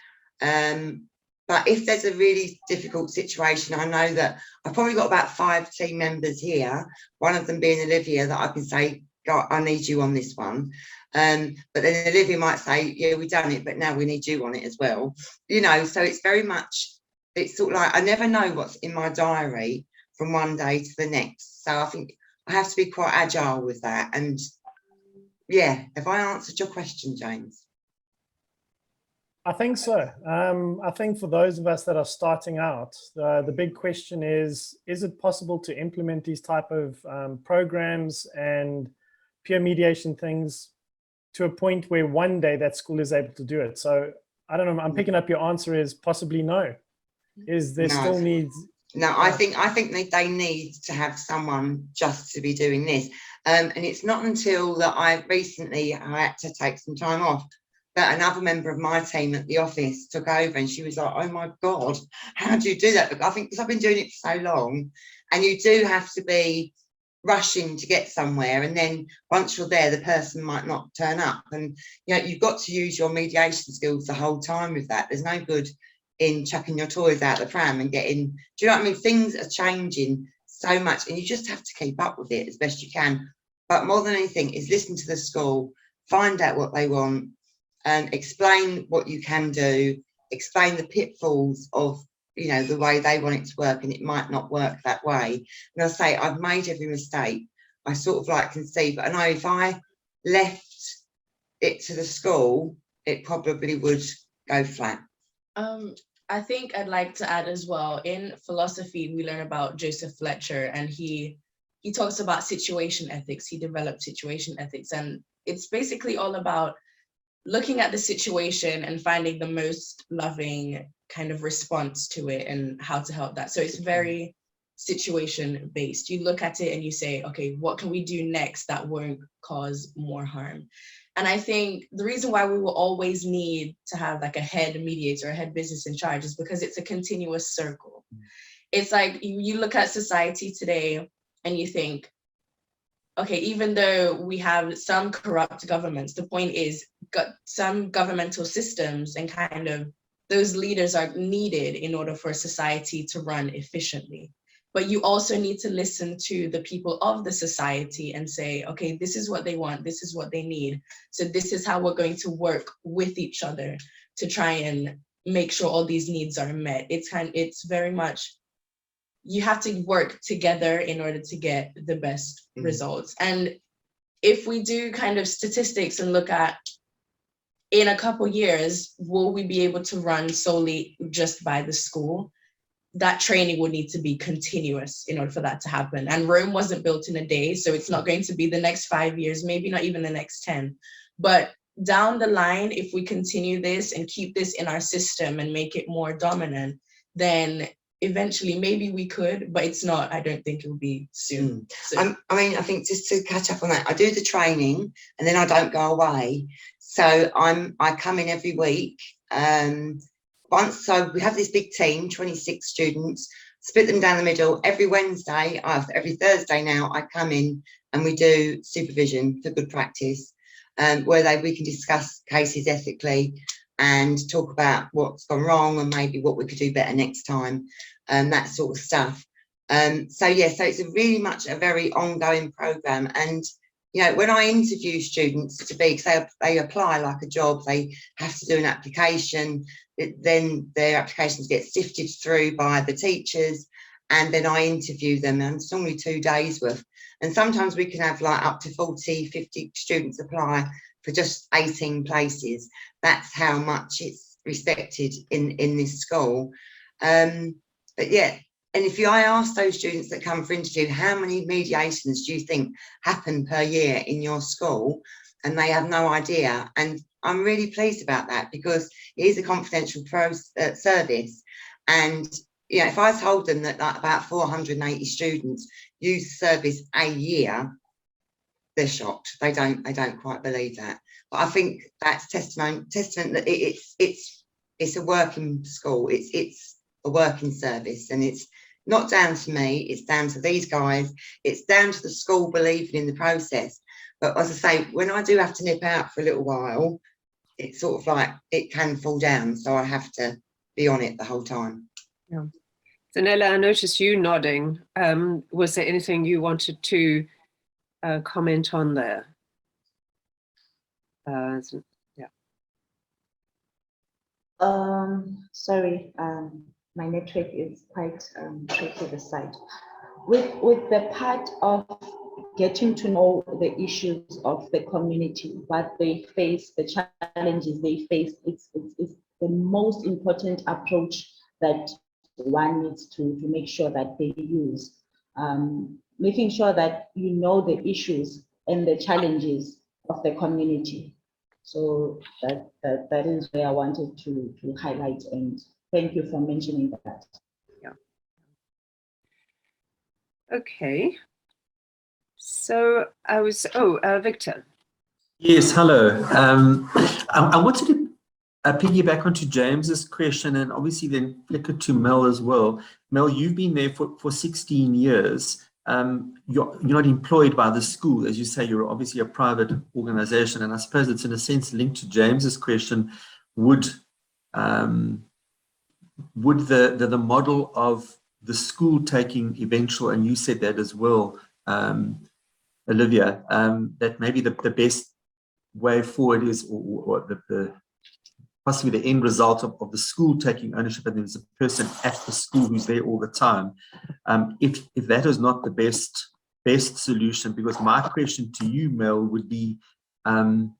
But if there's a really difficult situation, I know that I've probably got about 5 team members here, one of them being Olivia, that I can say, God, I need you on this one. But then Olivia might say, yeah, we've done it, but now we need you on it as well. You know, so it's very much, it's sort of like, I never know what's in my diary from one day to the next. So I think I have to be quite agile with that. And yeah, have I answered your question, James? I think so. I think for those of us that are starting out, the big question is it possible to implement these type of programs and peer mediation things to a point where one day that school is able to do it? So I don't know, I'm picking up your answer is possibly no. Is there still needs? No, I think they need to have someone just to be doing this. And it's not until that I had to take some time off, that another member of my team at the office took over, and she was like, oh my God, how do you do that? But I think because I've been doing it for so long, and you do have to be rushing to get somewhere, and then once you're there, the person might not turn up. And you know, you've got to use your mediation skills the whole time with that. There's no good in chucking your toys out the pram and getting, do you know what I mean? Things are changing so much, and you just have to keep up with it as best you can. But more than anything is listen to the school, find out what they want, and explain what you can do, explain the pitfalls of, you know, the way they want it to work, and it might not work that way. And I say, I've made every mistake. I sort of like can see, but I know if I left it to the school, it probably would go flat. I think I'd like to add as well, in philosophy, we learn about Joseph Fletcher, and he talks about situation ethics. He developed situation ethics, and it's basically all about looking at the situation and finding the most loving kind of response to it and how to help that. So it's very situation based. You look at it and you say, okay, what can we do next that won't cause more harm? And I think the reason why we will always need to have like a head mediator, a head business in charge, is because it's a continuous circle. It's like you look at society today and you think, okay, even though we have some corrupt governments, the point is some governmental systems and kind of those leaders are needed in order for society to run efficiently. But you also need to listen to the people of the society and say, okay, this is what they want, this is what they need. So this is how we're going to work with each other to try and make sure all these needs are met. It's very much, you have to work together in order to get the best results. And if we do kind of statistics and look at, in a couple years, will we be able to run solely just by the school? that training would need to be continuous in order for that to happen. And Rome wasn't built in a day, so it's not going to be the next 5 years, maybe not even the next 10. But down the line, if we continue this and keep this in our system and make it more dominant, then eventually maybe we could, but it's not, I don't think it will be soon. I mean, I think just to catch up on that, I do the training and then I don't go away. So I come in every week. So we have this big team, 26 students, split them down the middle. Every Wednesday, every Thursday now, I come in and we do supervision for good practice, where we can discuss cases ethically and talk about what's gone wrong and maybe what we could do better next time, that sort of stuff. So it's really much a very ongoing program. And you know, when I interview students because they apply like a job, they have to do an application, then their applications get sifted through by the teachers, and then I interview them, and it's normally 2 days worth. And sometimes we can have like up to 40, 50 students apply for just 18 places. That's how much it's respected in this school. But yeah, and if I ask those students that come for interview, how many mediations do you think happen per year in your school? And they have no idea. And I'm really pleased about that, because it is a confidential service. And you know, if I told them that like about 480 students use the service a year, they're shocked. They don't quite believe that. But I think that's testament that it's a working school. It's a working service, and it's not down to me. It's down to these guys. It's down to the school believing in the process. But as I say, when I do have to nip out for a little while, it's sort of like it can fall down. So I have to be on it the whole time. Yeah. Zanele, I noticed you nodding. Was there anything you wanted to comment on there? Sorry, my network is quite tricky this side. With the part of getting to know the issues of the community, what they face, the challenges they face, it's the most important approach that one needs to make sure that they use. Making sure that you know the issues and the challenges of the community. So that is where I wanted to highlight, and thank you for mentioning that. Yeah. Okay. So I was, Victor. Yes, hello. I wanted to piggyback onto James's question, and obviously then flick it to Mel as well. Mel, you've been there for 16 years. You're not employed by the school. As you say, you're obviously a private organization, and I suppose it's in a sense linked to James's question. Would the model of the school taking eventual, and you said that as well, Olivia, that maybe the best way forward is, or possibly the end result of the school taking ownership, and there's a person at the school who's there all the time. If that is not the best solution, because my question to you, Mel, would be, and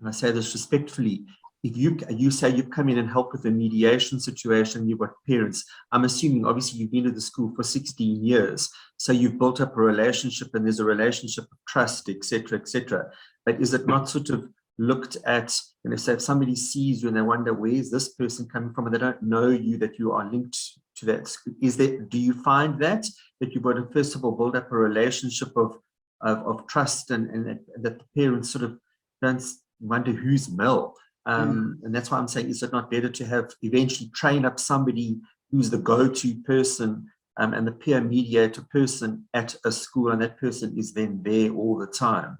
I say this respectfully, if you say you come in and help with the mediation situation, you've got parents, I'm assuming obviously you've been at the school for 16 years, so you've built up a relationship, and there's a relationship of trust, etc., etc. But is it not sort of looked at, so if somebody sees you and they wonder, where's this person coming from, and they don't know you, that you are linked to that school? Do you find that you've got to first of all build up a relationship of trust, and that the parents sort of don't wonder who's Mel? And that's why I'm saying, is it not better to have eventually train up somebody who's the go-to person and the peer mediator person at a school, and that person is then there all the time?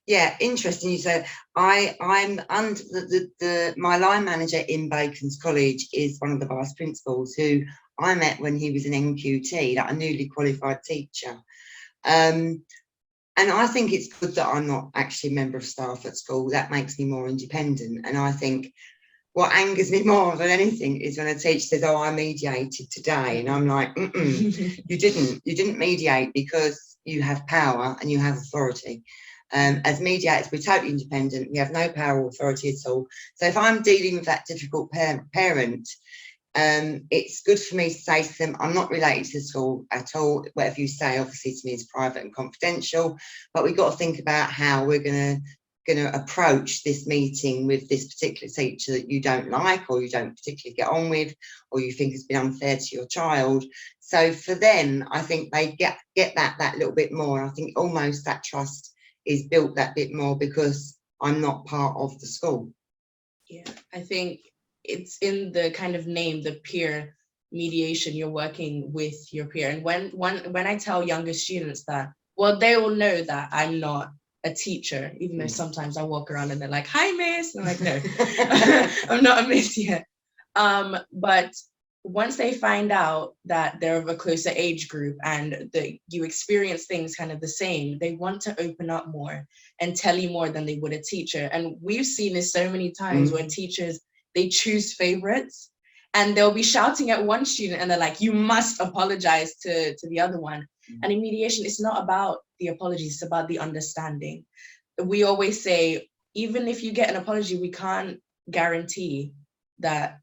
Yeah, interesting. You said I'm under my line manager in Bacon's College is one of the vice principals who I met when he was an NQT, like a newly qualified teacher. And I think it's good that I'm not actually a member of staff at school. That makes me more independent. And I think what angers me more than anything is when a teacher says, "Oh, I mediated today," and I'm like, you didn't mediate, because you have power and you have authority. As mediators, we're totally independent. We have no power or authority at all. So if I'm dealing with that difficult parent, It's good for me to say to them, I'm not related to the school at all. Whatever you say, obviously, to me is private and confidential, but we've got to think about how we're going to approach this meeting with this particular teacher that you don't like, or you don't particularly get on with, or you think has been unfair to your child. So for them, I think they get that little bit more. I think almost that trust is built that bit more because I'm not part of the school. Yeah, I think it's in the kind of name, the peer mediation. You're working with your peer. And when I tell younger students that, well, they will know that I'm not a teacher, even though sometimes I walk around and they're like, hi, miss. And I'm like, no, I'm not a miss yet. But once they find out that they're of a closer age group and that you experience things kind of the same, they want to open up more and tell you more than they would a teacher. And we've seen this so many times when teachers, they choose favorites and they'll be shouting at one student and they're like, you must apologize to the other one. And in mediation, it's not about the apologies, it's about the understanding. We always say, even if you get an apology, we can't guarantee that.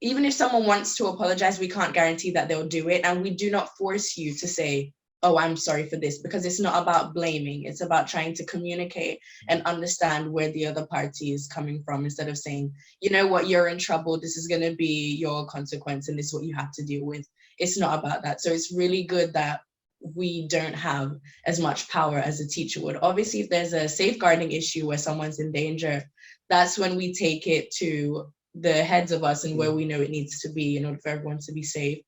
Even if someone wants to apologize, we can't guarantee that they'll do it. And we do not force you to say, oh, I'm sorry for this, because it's not about blaming. It's about trying to communicate and understand where the other party is coming from, instead of saying, you know what, you're in trouble. This is going to be your consequence and this is what you have to deal with. It's not about that. So it's really good that we don't have as much power as a teacher would. Obviously, if there's a safeguarding issue where someone's in danger, that's when we take it to the heads of us and where we know it needs to be in order for everyone to be safe.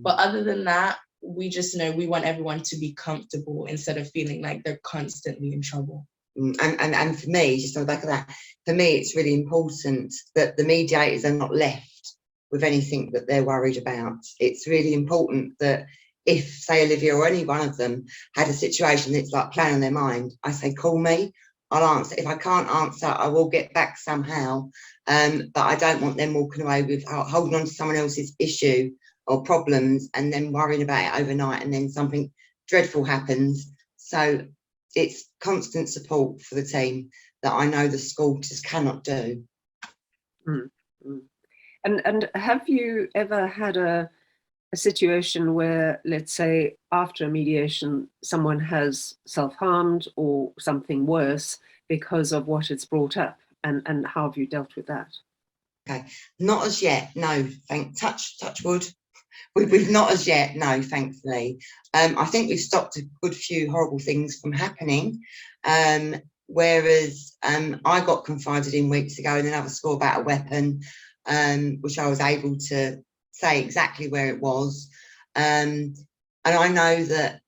But other than that, we just know we want everyone to be comfortable instead of feeling like they're constantly in trouble. And for me, just on the back of that, for me, it's really important that the mediators are not left with anything that they're worried about. It's really important that if, say, Olivia or any one of them had a situation that's like playing on their mind, I say, call me, I'll answer. If I can't answer, I will get back somehow. But I don't want them walking away with holding on to someone else's issue or problems and then worrying about it overnight and then something dreadful happens. So it's constant support for the team that I know the school just cannot do. And have you ever had a situation where, let's say, after a mediation, someone has self-harmed or something worse because of what it's brought up, and how have you dealt with that? Okay, not as yet, no. Touch wood. We've not as yet, no, thankfully. I think we've stopped a good few horrible things from happening. Whereas I got confided in weeks ago in another school about a weapon, which I was able to say exactly where it was. And I know that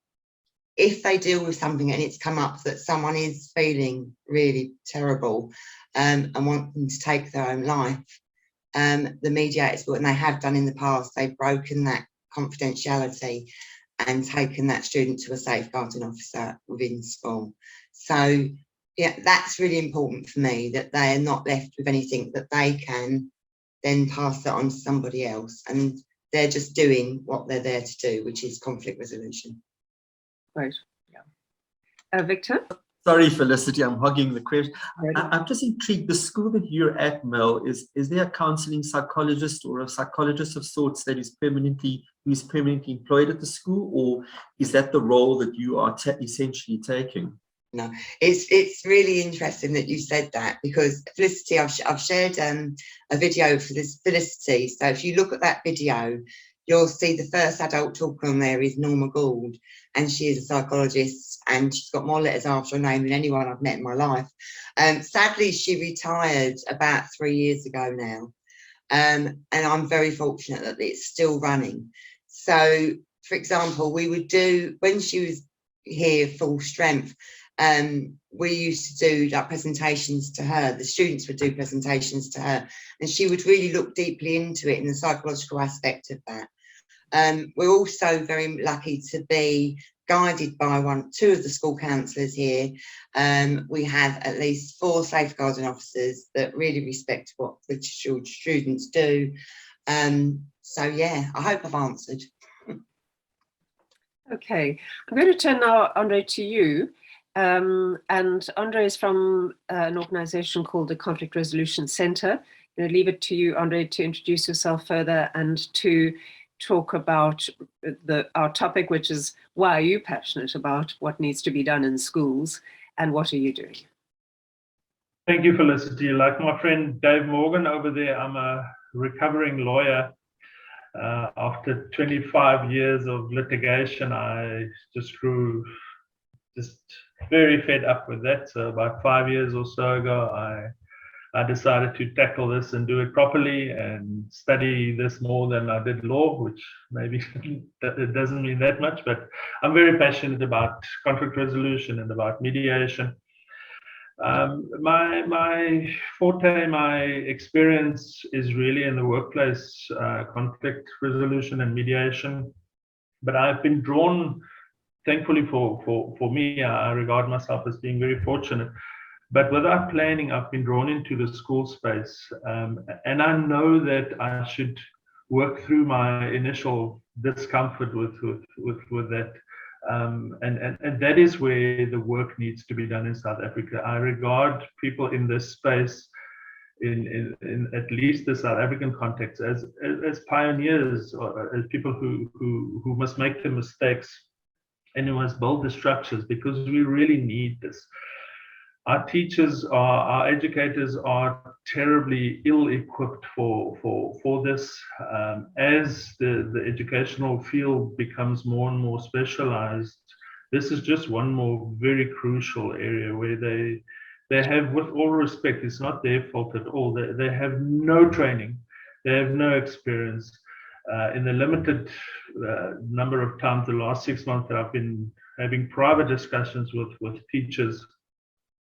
if they deal with something and it's come up that someone is feeling really terrible and want them to take their own life, the mediators, and they have done in the past, they've broken that confidentiality and taken that student to a safeguarding officer within school. So yeah, that's really important for me, that they are not left with anything that they can then pass that on to somebody else, and they're just doing what they're there to do, which is conflict resolution. Right. Yeah. Victor? Sorry, Felicity, I'm hogging the question. I'm just intrigued. The school that you're at, Mel, is there a counselling psychologist or a psychologist of sorts that is permanently employed at the school, or is that the role that you are essentially taking? No, it's really interesting that you said that, because Felicity, I've shared a video for this Felicity. So if you look at that video, you'll see the first adult talking on there is Norma Gould, and she is a psychologist, and she's got more letters after her name than anyone I've met in my life. Sadly, she retired about 3 years ago now, and I'm very fortunate that it's still running. So, for example, we would do, when she was here full strength, we used to do like presentations to her. The students would do presentations to her, and she would really look deeply into it in the psychological aspect of that. We're also very lucky to be guided by two of the school counsellors here. We have at least 4 safeguarding officers that really respect what the students do. So yeah, I hope I've answered. Okay, I'm going to turn now, Andre, to you. And Andre is from an organization called the Conflict Resolution Center. leave it to you, Andre, to introduce yourself further and to talk about our topic, which is why are you passionate about what needs to be done in schools and what are you doing? Thank you, Felicity. Like my friend Dave Morgan over there, I'm a recovering lawyer. After 25 years of litigation, I just grew very fed up with that. So about 5 years or so ago, I decided to tackle this and do it properly and study this more than I did law, which maybe it doesn't mean that much, but I'm very passionate about conflict resolution and about mediation. My forte, my experience is really in the workplace, conflict resolution and mediation, but I've been drawn, thankfully for me, I regard myself as being very fortunate. But without planning, I've been drawn into the school space, and I know that I should work through my initial discomfort with that, and that is where the work needs to be done in South Africa. I regard people in this space, in at least the South African context, as pioneers, or as people who must make the mistakes and who must build the structures, because we really need this. Our teachers, our educators are terribly ill-equipped for this. As the educational field becomes more and more specialized, this is just one more very crucial area where they have, with all respect, it's not their fault at all. They have no training, they have no experience. In the limited number of times the last 6 months that I've been having private discussions with teachers,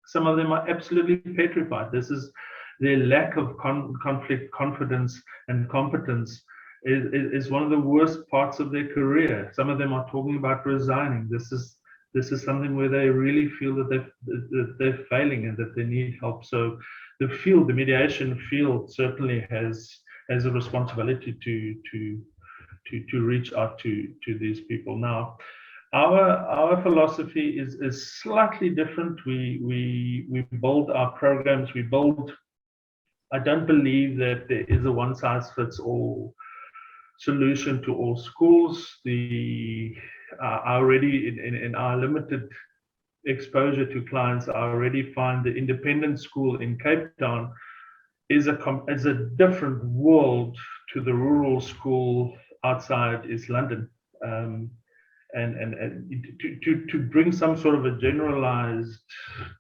some of them are absolutely petrified. This is their lack of conflict confidence and competence is one of the worst parts of their career. Some of them are talking about resigning. This is something where they really feel that they're failing and that they need help. So the field, the mediation field, certainly has a responsibility to reach out to these people. Now, our philosophy is slightly different. We build our programs. I don't believe that there is a one-size-fits-all solution to all schools. Already in our limited exposure to clients, I already find the independent school in Cape Town is a different world to the rural school outside East London. And to bring some sort of a generalized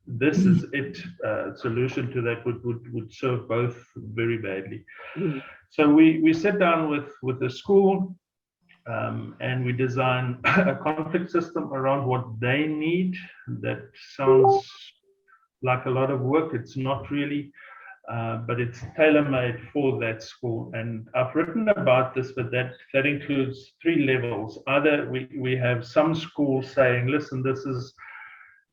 this is it solution to that would serve both very badly. So we sit down with the school and we design a conflict system around what they need. That sounds like a lot of work. It's not really. But it's tailor-made for that school. And I've written about this, but that includes 3 levels. Either we have some schools saying, listen, this is,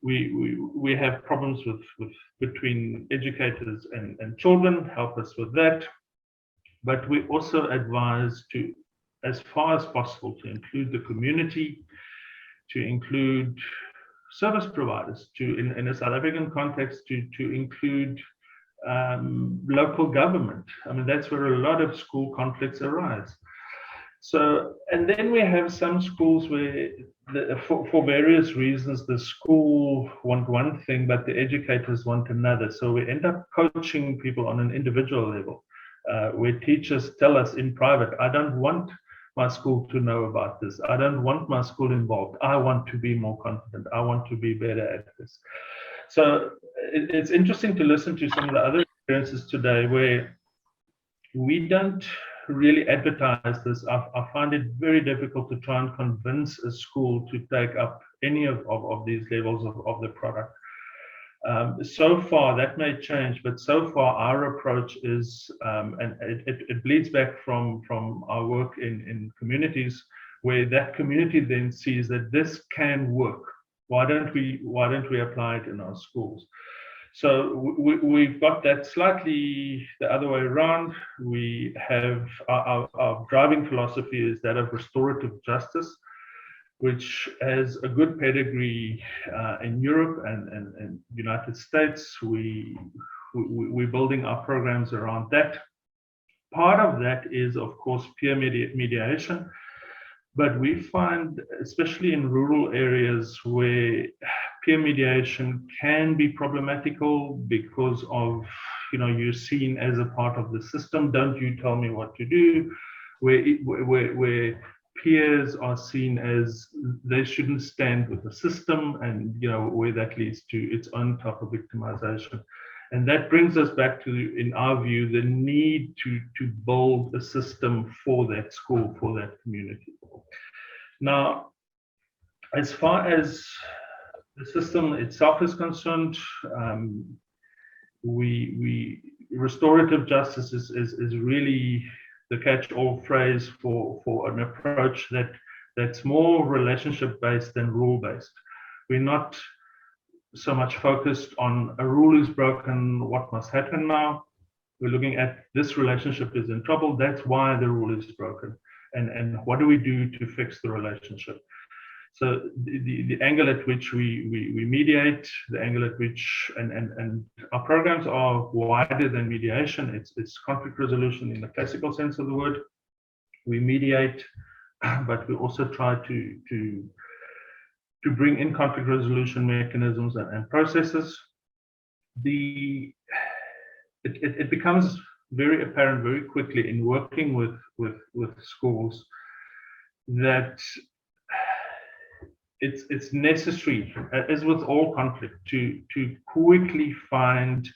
we have problems with between educators and children, help us with that. But we also advise to, as far as possible, to include the community, to include service providers, in a South African context, to include local government. I mean, that's where a lot of school conflicts arise. So, and then we have some schools where, for various reasons, the school want one thing, but the educators want another. So we end up coaching people on an individual level, where teachers tell us in private, I don't want my school to know about this. I don't want my school involved. I want to be more confident. I want to be better at this. So it's interesting to listen to some of the other experiences today where we don't really advertise this. I find it very difficult to try and convince a school to take up any of these levels of the product. So far, that may change, but so far our approach is, and it bleeds back from our work in communities, where that community then sees that this can work. Why don't we apply it in our schools? So we've got that slightly the other way around. We have our driving philosophy is that of restorative justice, which has a good pedigree in Europe and United States. We're building our programs around that. part of that is, of course, peer mediation. But we find, especially in rural areas, where peer mediation can be problematical because of, you're seen as a part of the system. Don't you tell me what to do? Where peers are seen as they shouldn't stand with the system, and where that leads to its own type of victimization. And that brings us back to, in our view, the need to build a system for that school, for that community. Now, as far as the system itself is concerned, restorative justice is really the catch-all phrase for an approach that's more relationship-based than rule-based. We're not so much focused on a rule is broken, what must happen now. We're looking at this relationship is in trouble, that's why the rule is broken. And what do we do to fix the relationship? So the angle at which we mediate, the angle at which, and our programs are wider than mediation. It's conflict resolution in the classical sense of the word. We mediate, but we also try to bring in conflict resolution mechanisms and processes. It becomes very apparent very quickly in working with schools that it's necessary, as with all conflict, to quickly find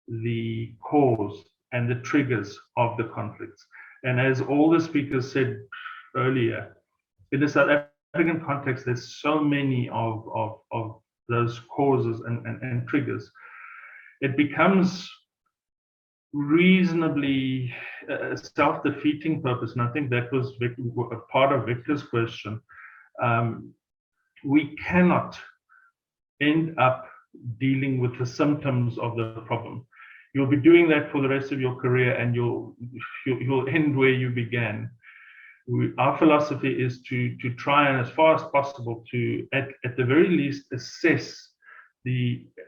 the cause and the triggers of the conflicts. And as all the speakers said earlier, in the South African context, there's so many of those causes and triggers. It becomes reasonably a self-defeating purpose, and I think that was a part of Victor's question. We cannot end up dealing with the symptoms of the problem. You'll be doing that for the rest of your career, and you'll end where you began. Our philosophy is to try and, as far as possible, to at the very least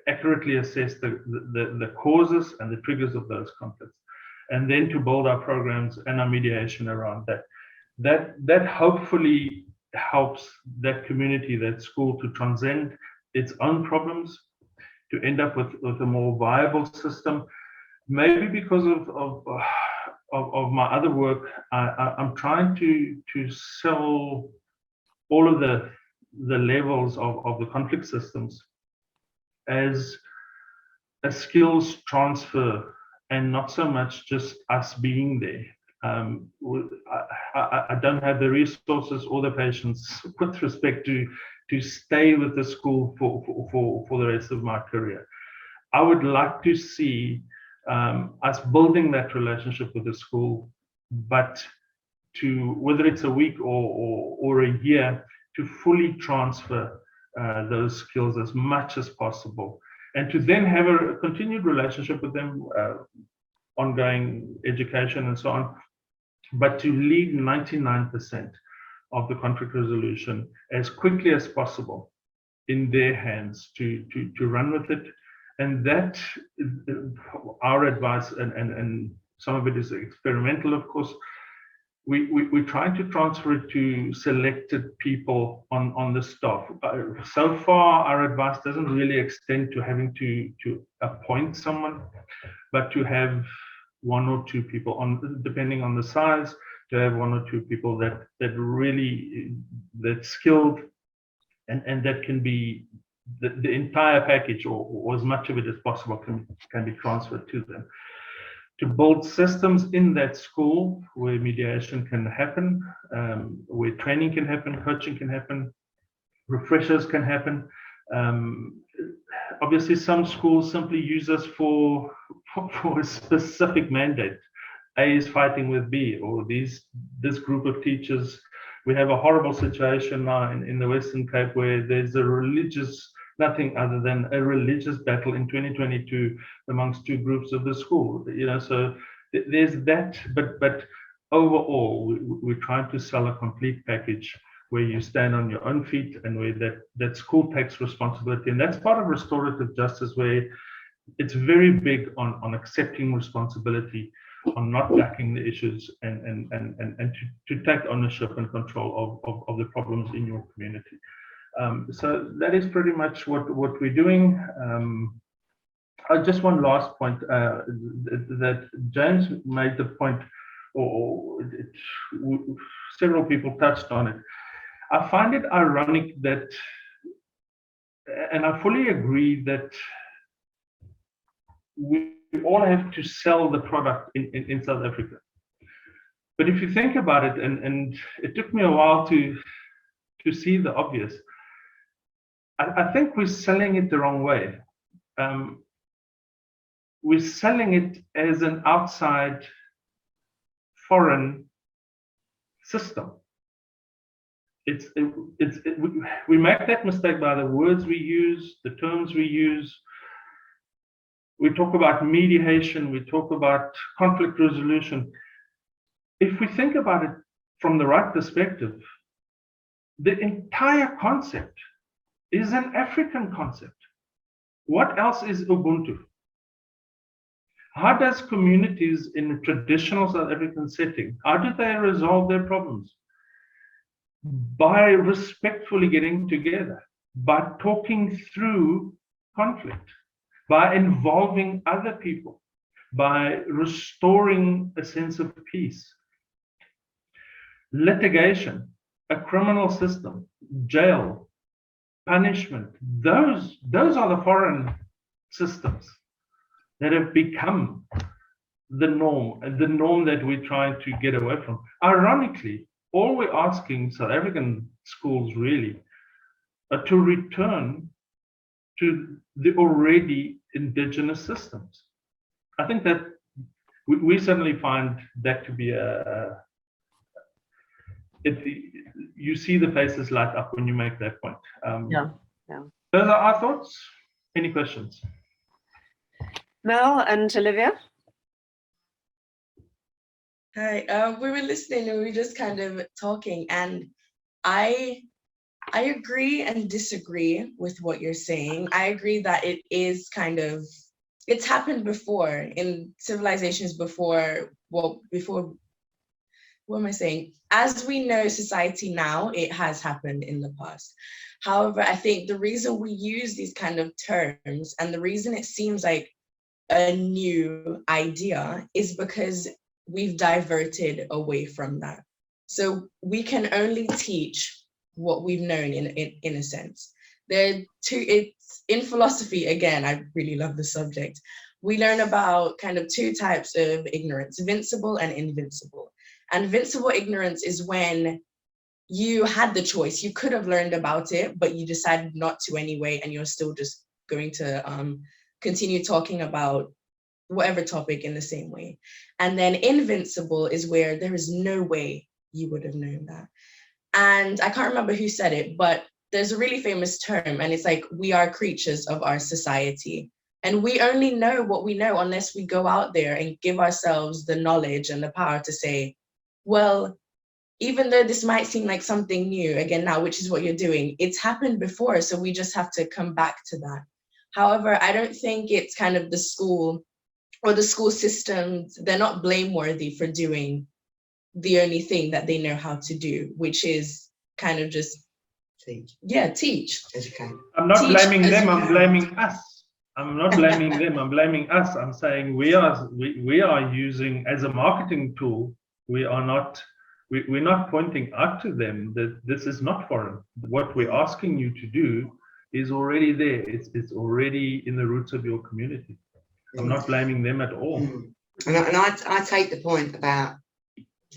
accurately assess the causes and the triggers of those conflicts, and then to build our programs and our mediation around that. That hopefully helps that community, that school, to transcend its own problems, to end up with a more viable system. Maybe because of my other work, I'm trying to sell all of the levels of the conflict systems as a skills transfer, and not so much just us being there. I don't have the resources or the patience with respect to stay with the school for the rest of my career. I would like to see us building that relationship with the school, but to, whether it's a week or a year, to fully transfer those skills as much as possible, and to then have a continued relationship with them, ongoing education and so on, but to leave 99% of the conflict resolution as quickly as possible in their hands to run with it. And that, our advice, and some of it is experimental, of course, we're trying to transfer it to selected people on the staff. So far, our advice doesn't really extend to having to appoint someone, but to have one or two people, depending on the size, to have one or two people that really, that's skilled, and that can be the entire package, or as much of it as possible can be transferred to them. To build systems in that school where mediation can happen, where training can happen, coaching can happen, refreshers can happen. Obviously, some schools simply use us for a specific mandate. A is fighting with B, or this group of teachers. We have a horrible situation now in the Western Cape where there's nothing other than a religious battle in 2022 amongst two groups of the school. So there's that, but overall, we're trying to sell a complete package where you stand on your own feet, and where that school takes responsibility. And that's part of restorative justice, where it's very big on accepting responsibility on not tackling the issues and to take ownership and control of the problems in your community. So that is pretty much what we're doing. Just one last point that James made the point, or several people touched on it. I find it ironic that, and I fully agree that we all have to sell the product in South Africa. But if you think about it, and it took me a while to see the obvious, I think we're selling it the wrong way. We're selling it as an outside foreign system. We make that mistake by the words we use, the terms we use. We talk about mediation, we talk about conflict resolution. If we think about it from the right perspective, the entire concept is an African concept. What else is Ubuntu? How does communities in a traditional South African setting, how do they resolve their problems? By respectfully getting together, by talking through conflict, by involving other people, by restoring a sense of peace. Litigation, a criminal system, jail, punishment, those are the foreign systems that have become the norm that we're trying to get away from. Ironically, all we're asking South African schools really are to return to the already indigenous systems. I think that we certainly find that to be you see the faces light up when you make that point. Yeah. Those are our thoughts. Any questions? Mel and Olivia? Hi, we were listening and we were just kind of talking, and I agree and disagree with what you're saying. I agree that it is it's happened before in civilizations before, what am I saying? As we know society now, it has happened in the past. However, I think the reason we use these kind of terms and the reason it seems like a new idea is because we've diverted away from that. So we can only teach what we've known in a sense. It's in philosophy, again, I really love the subject. We learn about kind of two types of ignorance, vincible and invincible. And vincible ignorance is when you had the choice. You could have learned about it, but you decided not to anyway, and you're still just going to continue talking about whatever topic in the same way. And then invincible is where there is no way you would have known that. And I can't remember who said it, but there's a really famous term, and it's like, we are creatures of our society. And we only know what we know unless we go out there and give ourselves the knowledge and the power to say, well, even though this might seem like something new, again now, which is what you're doing, it's happened before, so we just have to come back to that. However, I don't think it's kind of the school or the school systems, they're not blameworthy for doing the only thing that they know how to do, which is kind of just teach. Yeah, teach. Educate. I'm not blaming them, I'm blaming us. I'm not blaming them, I'm blaming us. I'm saying we are using as a marketing tool, we're not pointing out to them that this is not foreign. What we're asking you to do is already there. It's already in the roots of your community. I'm not blaming them at all. And I take the point about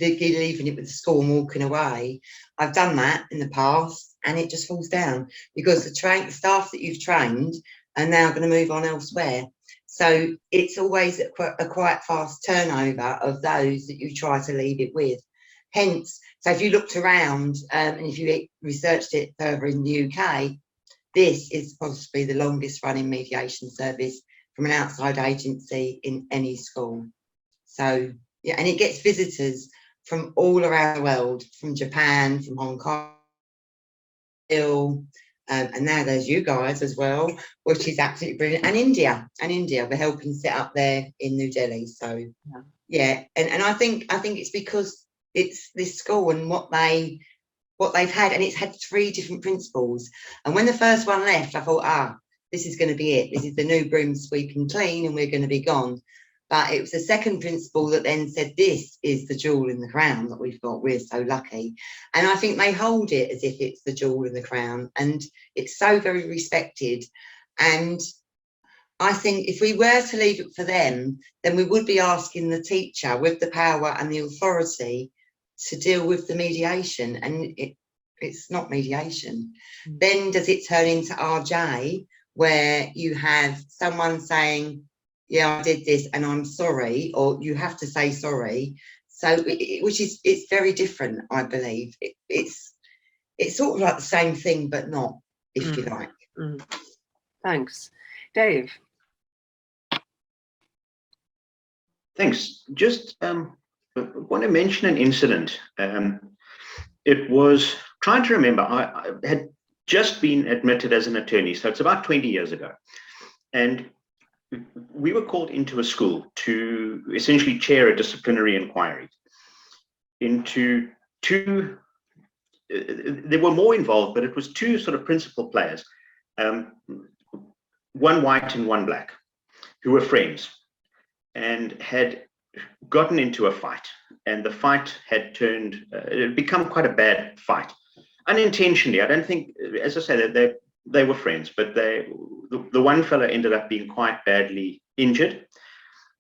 leaving it with the school and walking away. I've done that in the past and it just falls down because the staff that you've trained are now going to move on elsewhere. So it's always a quite fast turnover of those that you try to leave it with. Hence, so if you looked around and if you researched it further in the UK, this is possibly the longest running mediation service from an outside agency in any school. So, yeah, and it gets visitors from all around the world, from Japan, from Hong Kong, and now there's you guys as well, which is absolutely brilliant. And India, we're helping set up there in New Delhi. So, Yeah, and I think it's because it's this school and what they've had, and it's had 3 different principals. And when the first one left, I thought, this is going to be it. This is the new broom sweeping clean, and we're going to be gone. But it was the second principal that then said, this is the jewel in the crown that we've got. We're so lucky. And I think they hold it as if it's the jewel in the crown, and it's so very respected. And I think if we were to leave it for them, then we would be asking the teacher with the power and the authority to deal with the mediation, and it's not mediation. Then does it turn into RJ, where you have someone saying, yeah, I did this and I'm sorry, or you have to say sorry. So it's very different, I believe. It's sort of like the same thing, but not, if you like. Thanks. Dave. Thanks. Just want to mention an incident. It was, trying to remember, I had just been admitted as an attorney, so it's about 20 years ago. And we were called into a school to essentially chair a disciplinary inquiry into 2, there were more involved, but it was 2 sort of principal players, one white and one black, who were friends and had gotten into a fight, and the fight had turned, it had become quite a bad fight, unintentionally. I don't think, as I said, they were friends, but the one fellow ended up being quite badly injured.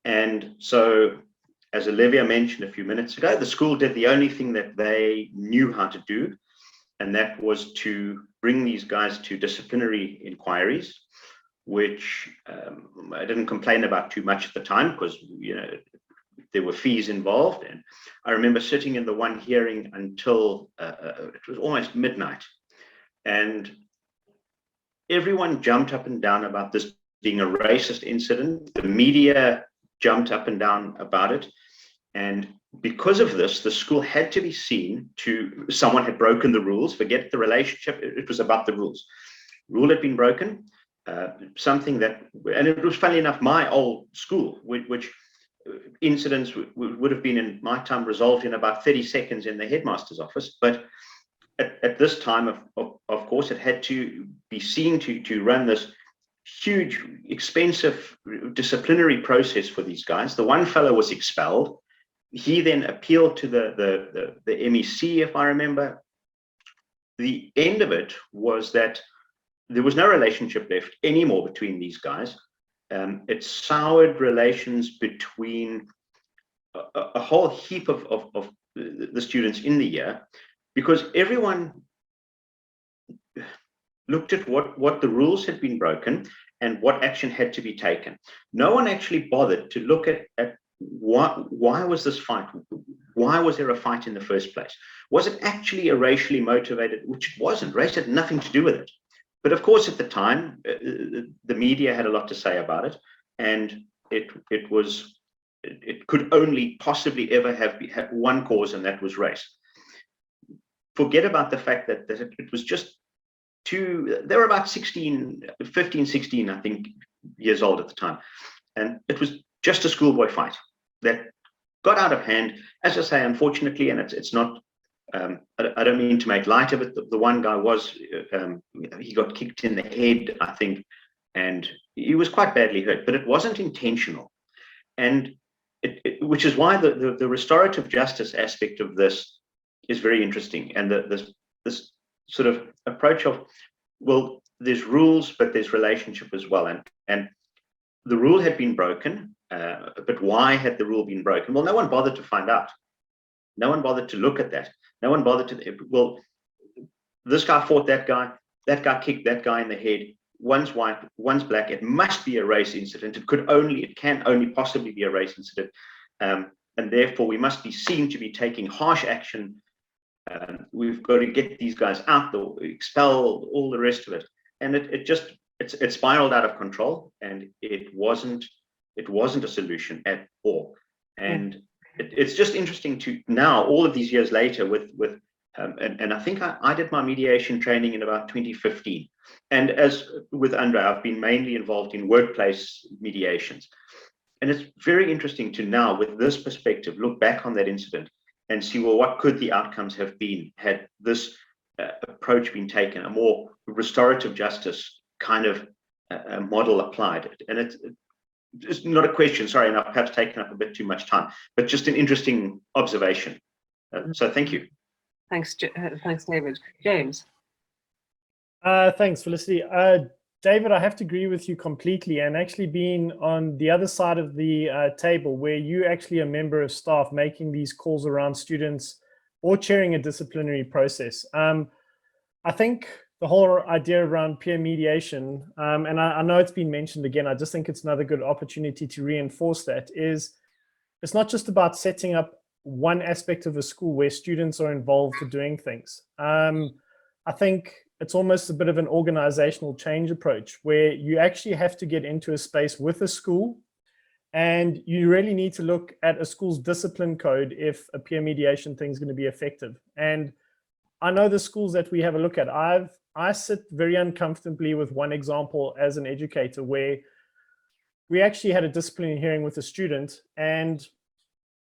And so, as Olivia mentioned a few minutes ago, the school did the only thing that they knew how to do, and that was to bring these guys to disciplinary inquiries, which I didn't complain about too much at the time, because there were fees involved. And I remember sitting in the one hearing until it was almost midnight, and everyone jumped up and down about this being a racist incident. The media jumped up and down about it, and because of this, the school had to be seen to, someone had broken the rules. Forget the relationship, it was about the rules. Rule had been broken. Something that, and it was funny enough, my old school, which incidents would have been in my time resolved in about 30 seconds in the headmaster's office, but at this time, of course, it had to be seen to run this huge, expensive disciplinary process for these guys. The one fellow was expelled. He then appealed to the MEC, if I remember. The end of it was that there was no relationship left anymore between these guys. It soured relations between a whole heap of the students in the year, because everyone looked at what the rules had been broken and what action had to be taken. No one actually bothered to look at why was this fight? Why was there a fight in the first place? Was it actually a racially motivated, which it wasn't. Race had nothing to do with it. But of course, at the time, the media had a lot to say about it, and it could only possibly ever have one cause, and that was race. Forget about the fact that it was just they were about 15, 16, I think, years old at the time. And it was just a schoolboy fight that got out of hand. As I say, unfortunately, and it's not, I don't mean to make light of it. The one guy was, he got kicked in the head, I think, and he was quite badly hurt, but it wasn't intentional. And which is why the restorative justice aspect of this is very interesting. And this sort of approach of, well, there's rules, but there's relationship as well. And the rule had been broken, but why had the rule been broken? Well, no one bothered to find out. No one bothered to look at that. No one bothered to, well, this guy fought that guy kicked that guy in the head. One's white, one's black. It must be a race incident. It can only possibly be a race incident. And therefore we must be seen to be taking harsh action. We've got to get these guys out, expel all the rest of it. And it spiraled out of control, and it wasn't a solution at all. And it's just interesting to now, all of these years later, and I think I did my mediation training in about 2015. And as with Andre, I've been mainly involved in workplace mediations. And it's very interesting to now, with this perspective, look back on that incident and see, well, what could the outcomes have been had this approach been taken, a more restorative justice kind of model applied. And it's not a question, sorry, and I've perhaps taken up a bit too much time, but just an interesting observation. So thank you. Thanks, David. James. Thanks, Felicity. David, I have to agree with you completely, and actually being on the other side of the table where you actually a member of staff making these calls around students or chairing a disciplinary process. I think the whole idea around peer mediation, and I know it's been mentioned again, I just think it's another good opportunity to reinforce that, is it's not just about setting up one aspect of a school where students are involved for doing things. I think it's almost a bit of an organizational change approach where you actually have to get into a space with a school, and you really need to look at a school's discipline code if a peer mediation thing is going to be effective. And I know the schools that we have a look at, I sit very uncomfortably with one example as an educator where we actually had a disciplinary hearing with a student, and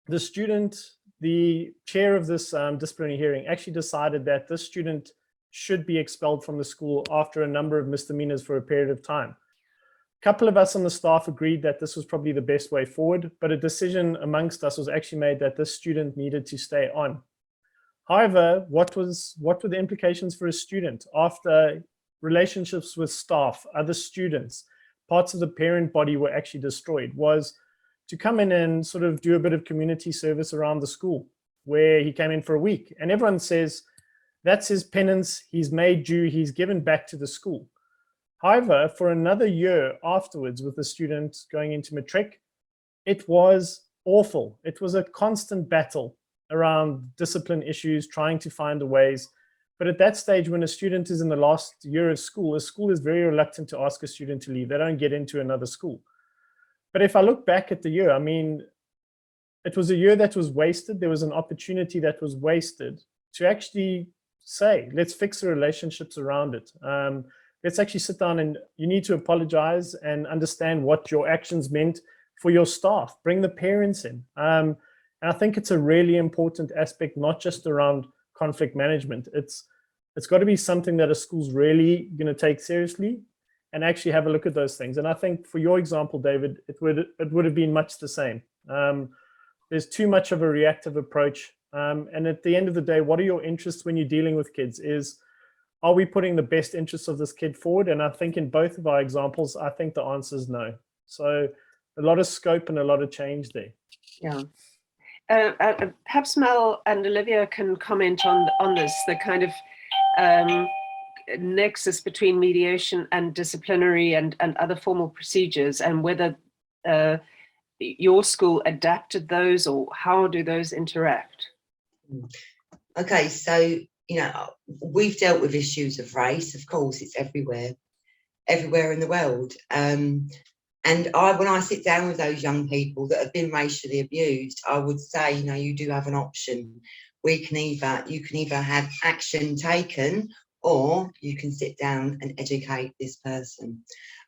the student, the chair of this disciplinary hearing actually decided that this student should be expelled from the school after a number of misdemeanors for a period of time. A couple of us on the staff agreed that this was probably the best way forward, but a decision amongst us was actually made that this student needed to stay on. However, what were the implications for a student after relationships with staff, other students, parts of the parent body were actually destroyed, was to come in and sort of do a bit of community service around the school, where he came in for a week. And everyone says, that's his penance, he's made due, he's given back to the school. However, for another year afterwards with the student going into matric, it was awful. It was a constant battle around discipline issues, trying to find the ways. But at that stage, when a student is in the last year of school, a school is very reluctant to ask a student to leave. They don't get into another school. But if I look back at the year, I mean, it was a year that was wasted. There was an opportunity that was wasted to actually say, let's fix the relationships around it. Let's actually sit down, and you need to apologize and understand what your actions meant for your staff. Bring the parents in. And I think it's a really important aspect, not just around conflict management. It's got to be something that a school's really going to take seriously and actually have a look at those things. And I think for your example, David, it would have been much the same. There's too much of a reactive approach. And at the end of the day, what are your interests when you're dealing with kids? Are we putting the best interests of this kid forward? And I think in both of our examples, I think the answer is no. So a lot of scope and a lot of change there. Yeah. Perhaps Mel and Olivia can comment on this, the kind of nexus between mediation and disciplinary and other formal procedures, and whether your school adapted those, or how do those interact? Okay, so, we've dealt with issues of race. Of course, it's everywhere in the world. And when I sit down with those young people that have been racially abused, I would say, you do have an option. You can either have action taken, or you can sit down and educate this person.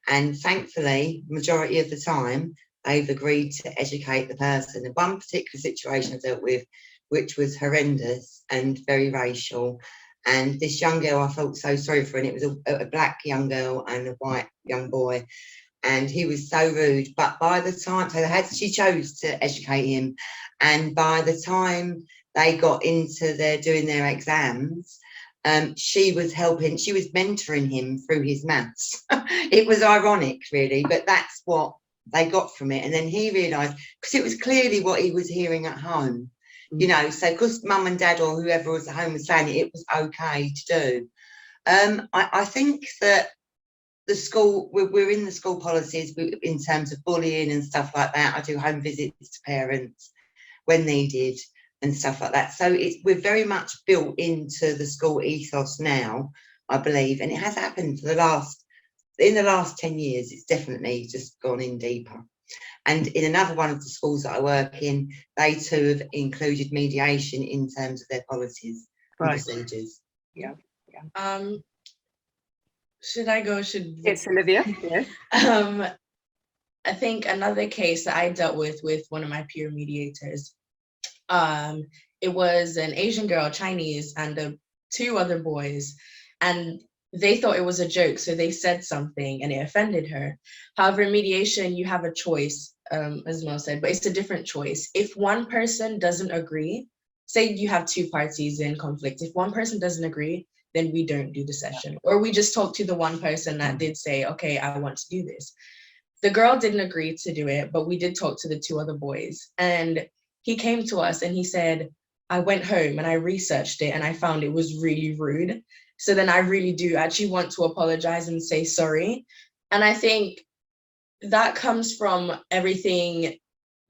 And thankfully, majority of the time, they've agreed to educate the person. And one particular situation I dealt with, which was horrendous and very racial. And this young girl, I felt so sorry for, and it was a black young girl and a white young boy. And he was so rude. But by the time, she chose to educate him. And by the time they got into doing their exams, she was mentoring him through his maths. It was ironic, really, but that's what they got from it. And then he realised, because it was clearly what he was hearing at home, so because mum and dad or whoever was at home was saying it was okay to do. I think that the school, we're in the school policies in terms of bullying and stuff like that. I do home visits to parents when needed and stuff like that. So we're very much built into the school ethos now, I believe, and it has happened in the last 10 years. It's definitely just gone in deeper. And in another one of the schools that I work in, they too have included mediation in terms of their policies and procedures. Yeah. Should I go? Yes, Olivia. Yes. I think another case that I dealt with one of my peer mediators, it was an Asian girl, Chinese, and 2 other boys, and they thought it was a joke, so they said something and it offended her. However, in mediation, you have a choice, as Mel said, but it's a different choice. If one person doesn't agree, say you have 2 parties in conflict, if one person doesn't agree, then we don't do the session, or we just talk to the one person that did say, okay, I want to do this. The girl didn't agree to do it, but we did talk to the 2 other boys, and he came to us and he said, I went home and I researched it and I found it was really rude. So then I really do actually want to apologize and say sorry. And I think that comes from everything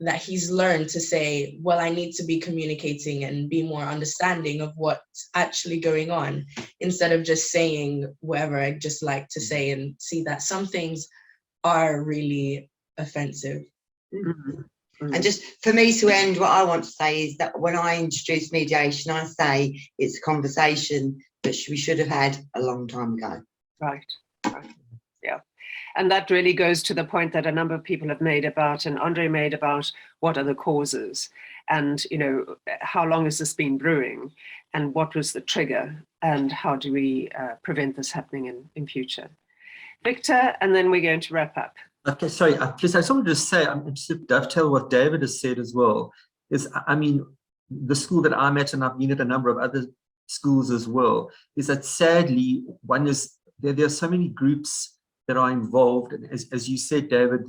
that he's learned to say, well, I need to be communicating and be more understanding of what's actually going on, instead of just saying whatever I just like to say, and see that some things are really offensive. And just for me to end, what I want to say is that when I introduce mediation, I say it's a conversation that we should have had a long time ago. Right. Yeah. And that really goes to the point that a number of people have made about, and Andre made about, what are the causes, and, you know, how long has this been brewing, and what was the trigger, and how do we prevent this happening in future. Victor, and then we're going to wrap up. Okay, sorry, please, I just wanted to say, I'm just to dovetail what David has said as well, is, I mean, the school that I'm at, and I've been at a number of other schools as well, is that sadly, one is, there are so many groups that are involved, and as you said, David,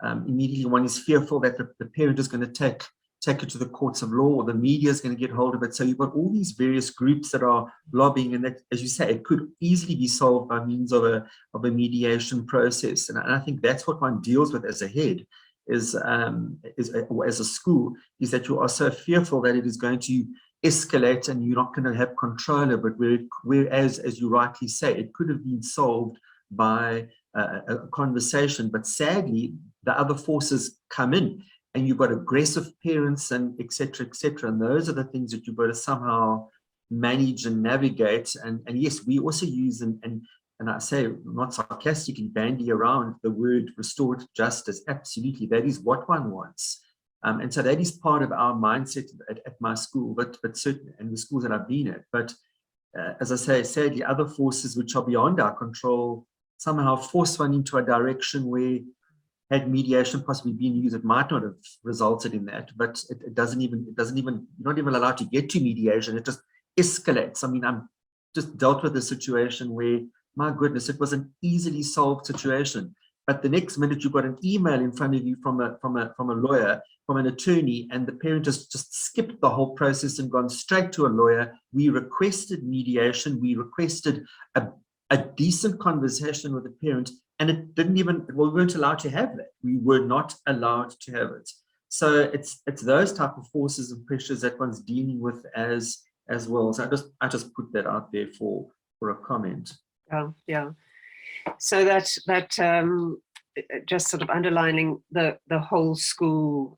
immediately one is fearful that the parent is going to take it to the courts of law, or the media is going to get hold of it. So you've got all these various groups that are lobbying, and that, as you say, it could easily be solved by means of a mediation process. And I think that's what one deals with as a head, is as a school, is that you are so fearful that it is going to escalate and you're not going to have control of it. Whereas, as you rightly say, it could have been solved by a conversation, but sadly, the other forces come in. And you've got aggressive parents, and et cetera, and those are the things that you've got to somehow manage and navigate. And yes, we also use, and I say not sarcastically, bandy around the word restorative justice. Absolutely, that is what one wants. And so that is part of our mindset at my school, but certainly, and the schools that I've been at. But as I say, sadly, other forces which are beyond our control somehow force one into a direction where, had mediation possibly been used, it might not have resulted in that, but it doesn't even, you're not even allowed to get to mediation. It just escalates. I mean, I'm just dealt with a situation where, my goodness, it was an easily solved situation. But the next minute you've got an email in front of you from a lawyer, from an attorney, and the parent has just skipped the whole process and gone straight to a lawyer. We requested mediation. We requested a decent conversation with the parent, and it didn't even, well, we weren't allowed to have that. We were not allowed to have it. So it's those type of forces and pressures that one's dealing with as well. So I just put that out there for a comment. Yeah. So that just sort of underlining the whole school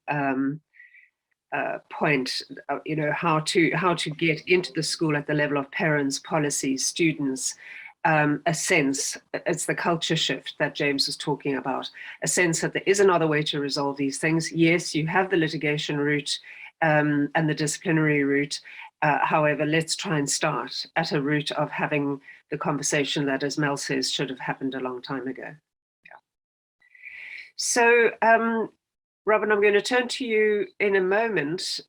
point, you know, how to get into the school at the level of parents, policies, students. A sense, it's the culture shift that James was talking about, a sense that there is another way to resolve these things. Yes, you have the litigation route and the disciplinary route. However, let's try and start at a route of having the conversation that, as Mel says, should have happened a long time ago. Yeah. So, Robin, I'm going to turn to you in a moment.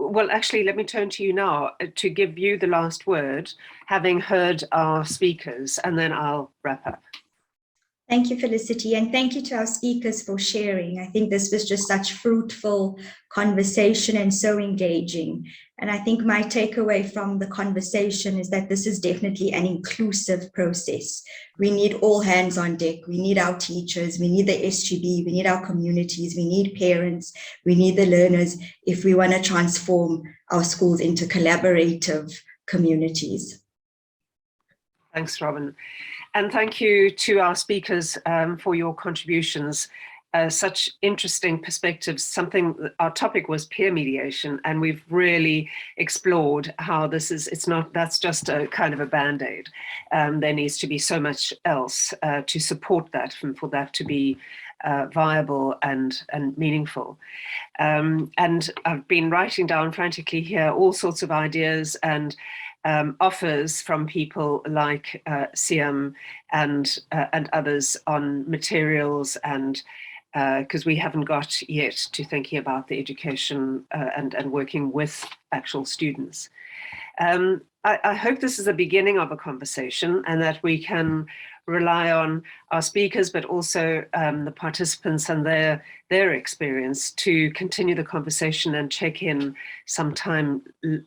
Well, actually, let me turn to you now to give you the last word, having heard our speakers, and then I'll wrap up. Thank you, Felicity, and thank you to our speakers for sharing. I think this was just such fruitful conversation and so engaging. And I think my takeaway from the conversation is that this is definitely an inclusive process. We need all hands on deck. We need our teachers, we need the SGB, we need our communities, we need parents, we need the learners if we want to transform our schools into collaborative communities. Thanks, Robin. And thank you to our speakers for your contributions. such interesting perspectives. Our topic was peer mediation, and we've really explored how that's just a kind of a band-aid. There needs to be so much else to support that and for that to be viable and meaningful. And I've been writing down frantically here all sorts of ideas and offers from people like Siam and others on materials, and because we haven't got yet to thinking about the education and working with actual students. I hope this is the beginning of a conversation, and that we can rely on our speakers, but also the participants and their experience to continue the conversation and check in sometime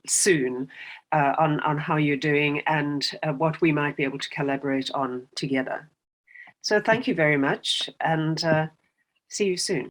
soon on how you're doing and what we might be able to collaborate on together. So thank you very much, and see you soon.